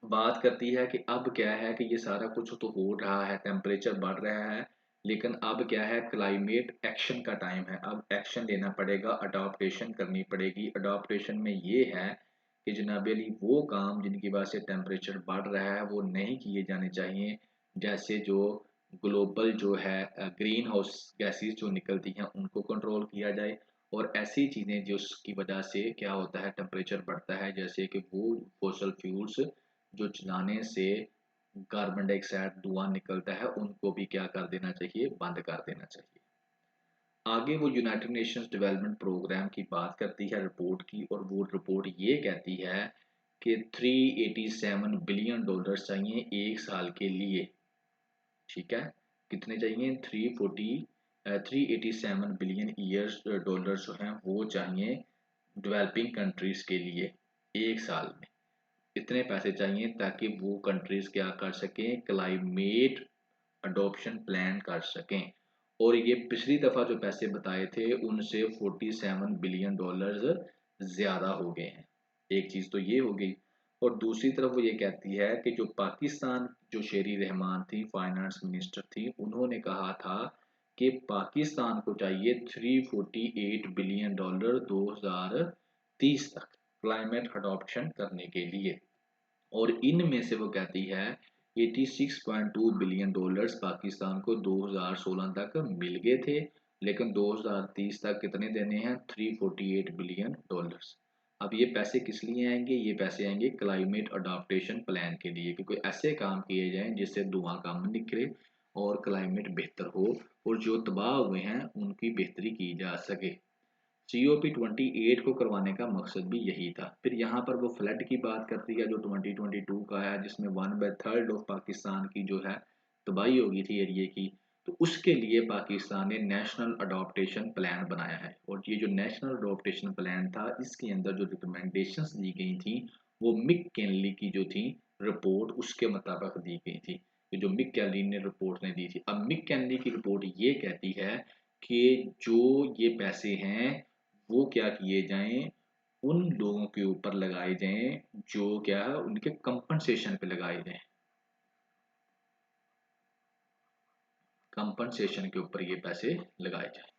बात करती है कि अब क्या है कि ये सारा कुछ तो हो रहा है, टेम्परेचर बढ़ रहा है, लेकिन अब क्या है, क्लाइमेट एक्शन का टाइम है, अब एक्शन लेना पड़ेगा, अडॉप्टेशन करनी पड़ेगी। अडॉप्टेशन में ये है कि जनाब अली वो काम जिनकी वजह से टेम्परेचर बढ़ रहा है वो नहीं किए जाने चाहिए, जैसे जो ग्लोबल जो है ग्रीन हाउस गैसेस जो निकलती हैं उनको कंट्रोल किया जाए। और ऐसी चीज़ें जिसकी वजह से क्या होता है टेम्परेचर बढ़ता है, जैसे कि वो फॉसल फ्यूल्स जो जलाने से कार्बन डाइऑक्साइड धुआं निकलता है उनको भी क्या कर देना चाहिए, बंद कर देना चाहिए। आगे वो यूनाइटेड नेशंस डेवलपमेंट प्रोग्राम की बात करती है रिपोर्ट की, और वो रिपोर्ट ये कहती है कि $387 बिलियन चाहिए एक साल के लिए। ठीक है, कितने चाहिए, 387 बिलियन जो हैं वो चाहिए डेवलपिंग कंट्रीज के लिए एक साल में। इतने पैसे चाहिए ताकि वो कंट्रीज क्या कर सकें, क्लाइमेट अडॉप्शन प्लान कर सकें। और ये पिछली दफ़ा जो पैसे बताए थे उनसे $47 बिलियन ज़्यादा हो गए हैं। एक चीज़ तो ये हो गई। और दूसरी तरफ वो ये कहती है कि जो पाकिस्तान जो शेरी रहमान थी फाइनेंस मिनिस्टर थी, उन्होंने कहा था कि पाकिस्तान को चाहिए $348 बिलियन 2030 तक क्लाइमेट अडॉप्शन करने के लिए। और इनमें से वो कहती है $86.2 बिलियन पाकिस्तान को 2016 तक मिल गए थे, लेकिन 2030 तक कितने देने हैं? $348 बिलियन। अब ये पैसे किस लिए आएंगे? ये पैसे आएंगे क्लाइमेट अडाप्टेशन प्लान के लिए कि कोई ऐसे काम किए जाएं जिससे धुआं कम निकले और क्लाइमेट बेहतर हो और जो तबाह हुए हैं उनकी बेहतरी की जा सके। COP28 को करवाने का मकसद भी यही था। फिर यहाँ पर वो फ्लड की बात करती है जो 2022 का है, जिसमें 1/3 ऑफ पाकिस्तान की जो है तबाही हो गई थी एरिए की। तो उसके लिए पाकिस्तान ने नेशनल अडॉप्टेशन प्लान बनाया है। और ये जो नेशनल अडॉप्टेशन प्लान था, इसके अंदर जो रिकमेंडेशंस दी गई थी वो मिक केनली की जो थी रिपोर्ट उसके मुताबिक दी गई थी। तो जो मिक केनली ने रिपोर्ट ने दी थी, अब मिक केनली की रिपोर्ट ये कहती है कि जो ये पैसे हैं वो क्या किए जाएं, उन लोगों के ऊपर लगाए जाएं जो क्या है उनके कंपनसेशन पे लगाए जाएं। कंपनसेशन के ऊपर ये पैसे लगाए जाएं।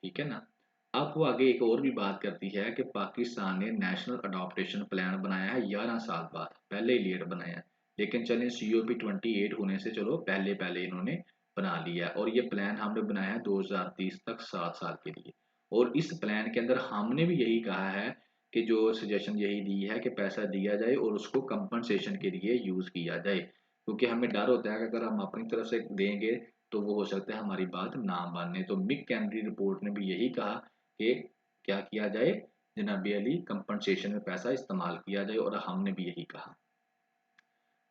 ठीक है ना। अब वो आगे एक और भी बात करती है कि पाकिस्तान ने नेशनल अडॉप्टेशन प्लान बनाया है 11 साल बाद, पहले ही लेट बनाया है। लेकिन चलें COP28 होने से चलो पहले पहले इन्होंने बना लिया है। और ये प्लान हमने बनाया है 2030 तक 7 साल के लिए। और इस प्लान के अंदर हमने भी यही कहा है कि जो सजेशन यही दी है कि पैसा दिया जाए और उसको कंपनसेशन के लिए यूज किया जाए, क्योंकि हमें डर होता है कि अगर हम अपनी तरफ से देंगे तो वो हो सकता है हमारी बात ना माने। तो मिक कैनरी रिपोर्ट ने भी यही कहा कि क्या किया जाए, जनाबी अली कंपनसेशन में पैसा इस्तेमाल किया जाए, और हमने भी यही कहा।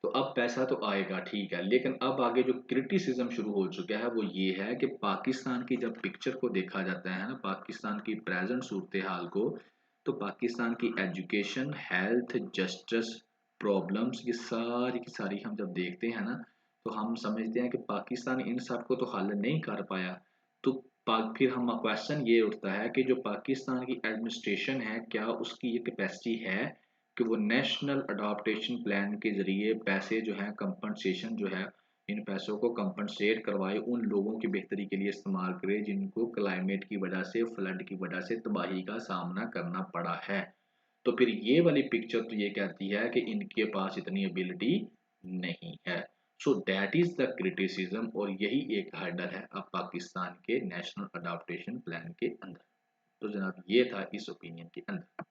तो अब पैसा तो आएगा ठीक है, लेकिन अब आगे जो क्रिटिसिज्म शुरू हो चुका है वो ये है कि पाकिस्तान की जब पिक्चर को देखा जाता है ना, पाकिस्तान की प्रेजेंट सूरत हाल को, तो पाकिस्तान की एजुकेशन, हेल्थ, जस्टिस प्रॉब्लम्स, ये सारी की सारी हम जब देखते हैं ना, तो हम समझते हैं कि पाकिस्तान इन सब को तो हल नहीं कर पाया। तो फिर हम क्वेश्चन ये उठता है कि जो पाकिस्तान की एडमिनिस्ट्रेशन है, क्या उसकी ये कैपेसिटी है कि वो नेशनल अडॉप्टेशन प्लान के ज़रिए पैसे जो हैं कंपनसेशन जो है, इन पैसों को कंपनसेट करवाए, उन लोगों की बेहतरी के लिए इस्तेमाल करे जिनको क्लाइमेट की वजह से, फ्लड की वजह से तबाही का सामना करना पड़ा है। तो फिर ये वाली पिक्चर तो ये कहती है कि इनके पास इतनी एबिलिटी नहीं है। So that is the criticism, और यही एक हर्डल है अब पाकिस्तान के नेशनल अडॉप्टेशन प्लान के अंदर। तो जनाब ये था इस ओपिनियन के अंदर।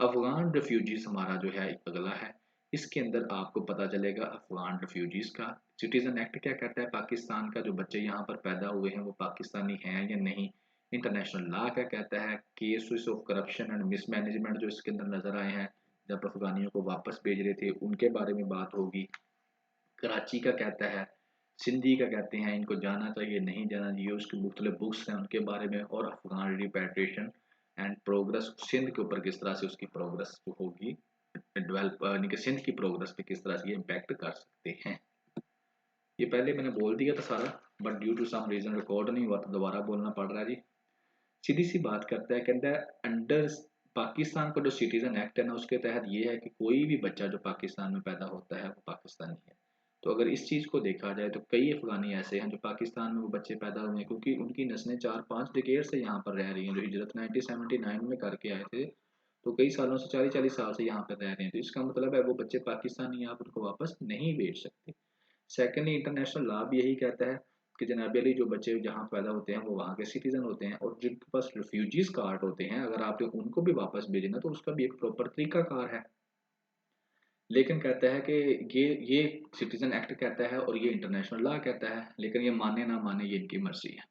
अफगान रेफ्यूजीज हमारा जो है अगला है। इसके अंदर आपको पता चलेगा अफगान रेफ्यूजीज का सिटीजन एक्ट क्या कहता है, पाकिस्तान का जो बच्चे यहाँ पर पैदा हुए हैं वो पाकिस्तानी हैं या नहीं। इंटरनेशनल लॉ क्या कहता है, cases of corruption and mismanagement जो इसके अंदर नजर आए हैं जब अफगानियों को वापस भेज रहे थे, उनके बारे में बात होगी। कराची का कहता है, सिंधी का कहते हैं इनको जाना चाहिए नहीं जाना चाहिए, उसकी मुख्तलिफ बुक्स हैं उनके बारे में। और Afghan repatriation and progress, Sindh के ऊपर किस तरह से उसकी प्रोग्रेस होगी, डेवलप यानी कि सिंध की प्रोग्रेस पे किस तरह से ये इम्पैक्ट कर सकते हैं। ये पहले मैंने बोल दिया था सारा, but due to some reason record नहीं हुआ तो दोबारा बोलना पड़ रहा है जी। सीधी सी बात करता है, कहता है अंडर पाकिस्तान का जो सिटीजन एक्ट है ना, उसके तहत ये है कि कोई भी बच्चा जो पाकिस्तान में पैदा होता है वो पाकिस्तानी है। तो अगर इस चीज़ को देखा जाए तो कई अफगानी ऐसे हैं जो पाकिस्तान में वो बच्चे पैदा हुए हैं, क्योंकि उनकी नस्लें 4-5 डिकेड से यहाँ पर रह रही हैं। जो हिजरत 1979 में करके आए थे, तो कई सालों से 40-40 साल से यहाँ पर रह रहे हैं। तो इसका मतलब है वो बच्चे पाकिस्तानी, आप उनको वापस नहीं भेज सकते। सेकेंडली इंटरनेशनल लॉ भी यही कहता है कि जनाब अली जो बच्चे जहाँ पैदा होते हैं वो वहाँ के सिटीजन होते हैं, और जिनके पास रिफ्यूजीज कार्ड होते हैं अगर आपने उनको भी वापस भेजना तो उसका भी एक प्रॉपर तरीका कार है। लेकिन कहता है कि ये सिटीजन एक्ट कहता है और ये इंटरनेशनल लॉ कहता है, लेकिन ये माने ना माने ये इनकी मर्जी है।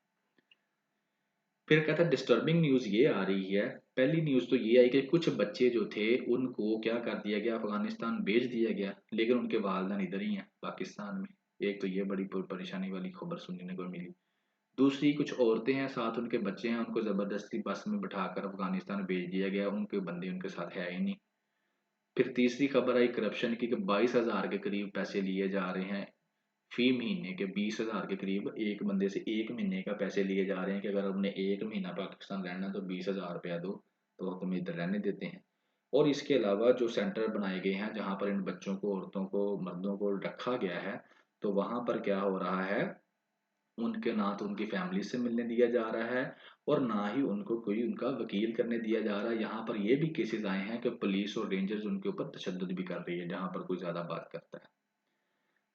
फिर कहता है डिस्टर्बिंग न्यूज़ ये आ रही है। पहली न्यूज़ तो ये आई कि कुछ बच्चे जो थे उनको क्या कर दिया गया, अफगानिस्तान भेज दिया गया, लेकिन उनके वालिदैन इधर ही हैं पाकिस्तान में। एक तो ये बड़ी परेशानी वाली खबर सुनने को मिली। दूसरी, कुछ औरतें हैं साथ उनके बच्चे हैं, उनको ज़बरदस्ती बस में बिठाकर अफगानिस्तान भेज दिया गया, उनके बंदे उनके साथ है ही नहीं। फिर तीसरी खबर आई करप्शन की कि 22,000 के करीब पैसे लिए जा रहे हैं फी महीने के 20,000 के करीब एक बंदे से 1 महीने का पैसे लिए जा रहे हैं कि अगर हमने 1 महीना पाकिस्तान रहना तो 20,000 रुपया दो, तो हम इधर रहने देते हैं। और इसके अलावा जो सेंटर बनाए गए हैं जहाँ पर इन बच्चों को, औरतों को, मर्दों को रखा गया है, तो वहाँ पर क्या हो रहा है, उनके ना तो उनकी फैमिली से मिलने दिया जा रहा है और ना ही उनको कोई उनका वकील करने दिया जा रहा है। यहाँ पर ये भी केसेस आए हैं कि पुलिस और रेंजर्स उनके ऊपर तशद्दुद भी कर रही है जहाँ पर कोई ज़्यादा बात करता है।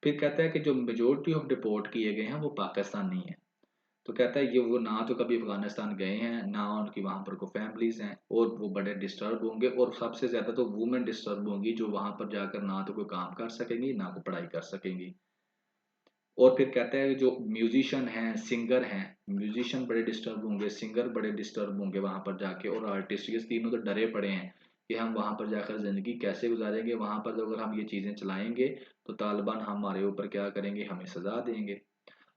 फिर कहता है कि जो मेजोरिटी ऑफ डिपोर्ट किए गए हैं वो पाकिस्तानी हैं। तो कहता है ये वो ना तो कभी अफगानिस्तान गए हैं, ना उनकी वहाँ पर कोई फैमिलीज़ हैं, और वो बड़े डिस्टर्ब होंगे, और सबसे ज़्यादा तो वुमेन डिस्टर्ब होंगी जो वहाँ पर जाकर ना तो कोई काम कर सकेंगी, ना कोई पढ़ाई कर सकेंगी। और फिर कहता है जो म्यूजिशियन हैं, सिंगर हैं, म्यूजिशियन बड़े डिस्टर्ब होंगे, सिंगर बड़े डिस्टर्ब होंगे वहाँ पर जाके, और आर्टिस्ट, ये तीनों तो डरे पड़े हैं कि हम वहाँ पर जाकर ज़िंदगी कैसे गुजारेंगे, वहाँ पर अगर हम ये चीज़ें चलाएंगे तो तालिबान हमारे ऊपर क्या करेंगे, हमें सज़ा देंगे।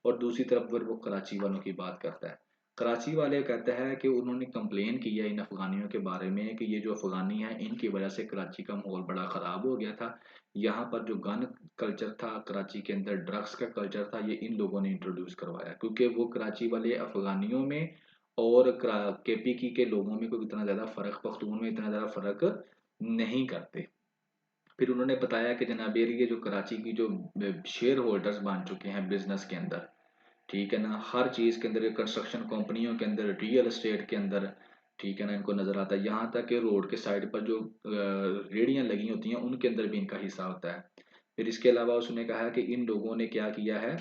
और दूसरी तरफ फिर वो कराची वालों की बात करता है। कराची वाले कहते हैं कि उन्होंने कंप्लेन की है इन अफ़गानियों के बारे में कि ये जो अफ़गानी हैं इनकी वजह से कराची का माहौल बड़ा ख़राब हो गया था। यहाँ पर जो गन कल्चर था कराची के अंदर, ड्रग्स का कल्चर था, ये इन लोगों ने इंट्रोड्यूस करवाया, क्योंकि वो कराची वाले अफ़गानियों में और केपीकी के लोगों में कोई इतना ज़्यादा फ़र्क, पख्तून में इतना ज़्यादा फ़र्क नहीं करते। फिर उन्होंने बताया कि जनाब ये जो कराची की जो शेयर होल्डर्स बन चुके हैं बिजनेस के अंदर, ठीक है ना, हर चीज़ के अंदर, कंस्ट्रक्शन कंपनियों के अंदर, रियल एस्टेट के अंदर, ठीक है ना, इनको नज़र आता है। यहाँ तक कि रोड के साइड पर जो रेहड़ियाँ लगी होती हैं उनके अंदर भी इनका हिस्सा होता है। फिर इसके अलावा उसने कहा कि इन लोगों ने क्या किया है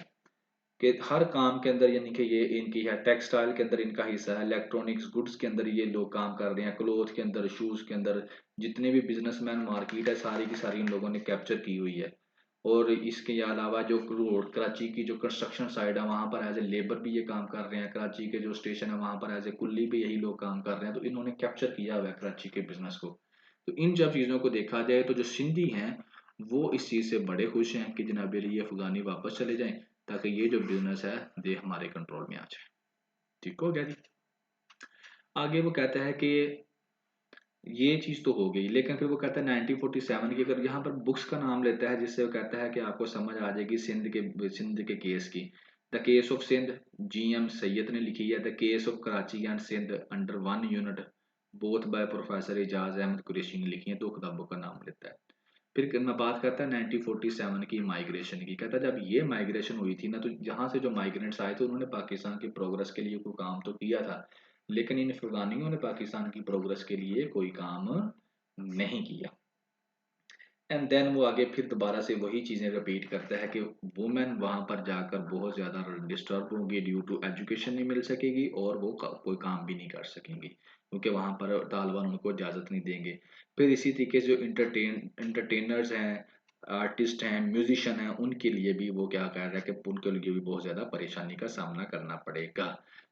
कि हर काम के अंदर, यानी कि ये इनकी है, टेक्सटाइल के अंदर इनका हिस्सा है, इलेक्ट्रॉनिक्स गुड्स के अंदर ये लोग काम कर रहे हैं, क्लोथ के अंदर, शूज़ के अंदर, जितने भी बिजनेसमैन मार्केट है सारी की सारी इन लोगों ने कैप्चर की हुई है। और इसके अलावा जो रोड कराची की जो कंस्ट्रक्शन साइड है वहाँ पर एज ए लेबर भी ये काम कर रहे हैं, कराची के जो स्टेशन है वहाँ पर एज ए कुल्ली भी यही लोग काम कर रहे हैं, तो इन्होंने कैप्चर किया हुआ है कराची के बिजनेस को। तो इन जब चीज़ों को देखा जाए तो जो सिंधी हैं वो इस चीज़ से बड़े खुश हैं कि जनाब ये अफगानी वापस चले जाएं, ताकि ये जो बिजनेस है ये हमारे कंट्रोल में आ जाए। ठीक हो गया जी। आगे वो कहता है कि ये चीज़ तो हो गई, लेकिन फिर वो कहता है 1947 की, अगर यहाँ पर बुक्स का नाम लेता है जिससे वो कहता है कि आपको समझ आ जाएगी सिंध के केस की। The case of Sindh, G M Syed ने लिखी है। The case of Karachi and Sindh under one unit, both by professor Ejaz Ahmed Qureshi ने लिखी है। 2 किताबों का नाम लेता है। फिर मैं बात करता है 1947 की माइग्रेशन की। कहता है जब ये माइग्रेशन हुई थी ना, तो जहाँ से जो माइग्रेंट्स आए थे उन्होंने पाकिस्तान की प्रोग्रेस के लिए कोई काम तो किया था, लेकिन इन अफगानियों ने पाकिस्तान की प्रोग्रेस के लिए कोई काम नहीं किया। एंड देन वो आगे फिर दोबारा से वही चीज़ें रिपीट करता है कि वुमेन वहाँ पर जाकर बहुत ज़्यादा डिस्टर्ब होंगी, ड्यू टू एजुकेशन नहीं मिल सकेगी, और वो कोई काम भी नहीं कर सकेंगी क्योंकि वहाँ पर तालिबान उनको इजाज़त नहीं देंगे। फिर इसी तरीके से जो इंटरटेनर्स हैं, आर्टिस्ट हैं, म्यूजिशियन हैं, उनके लिए भी वो क्या कह रहा है कि उनके लिए भी बहुत ज़्यादा परेशानी का सामना करना पड़ेगा।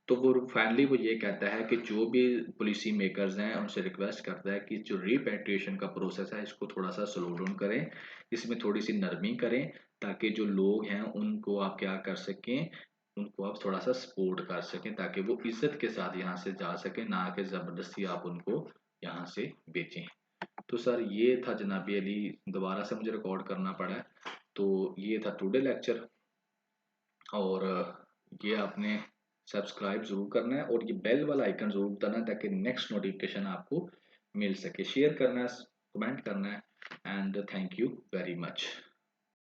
तो वो फाइनली वो ये कहता है कि जो भी पॉलिसी मेकर्स हैं उनसे रिक्वेस्ट करता है कि जो रिपेट्रिएशन का प्रोसेस है इसको थोड़ा सा स्लो डाउन करें, इसमें थोड़ी सी नरमी करें, ताकि जो लोग हैं उनको आप क्या कर सकें, उनको आप थोड़ा सा सपोर्ट कर सकें, ताकि वो इज्जत के साथ यहाँ से जा सकें, ना कि ज़बरदस्ती आप उनको यहाँ से बेचें। तो सर ये था जनाबी अली, दोबारा से मुझे रिकॉर्ड करना पड़ा है। तो ये था टुडे लेक्चर, और ये आपने सब्सक्राइब ज़रूर करना है और ये बेल वाला आइकन ज़रूर दबाना है ताकि नेक्स्ट नोटिफिकेशन आपको मिल सके। शेयर करना है, कमेंट करना है, and thank you very much.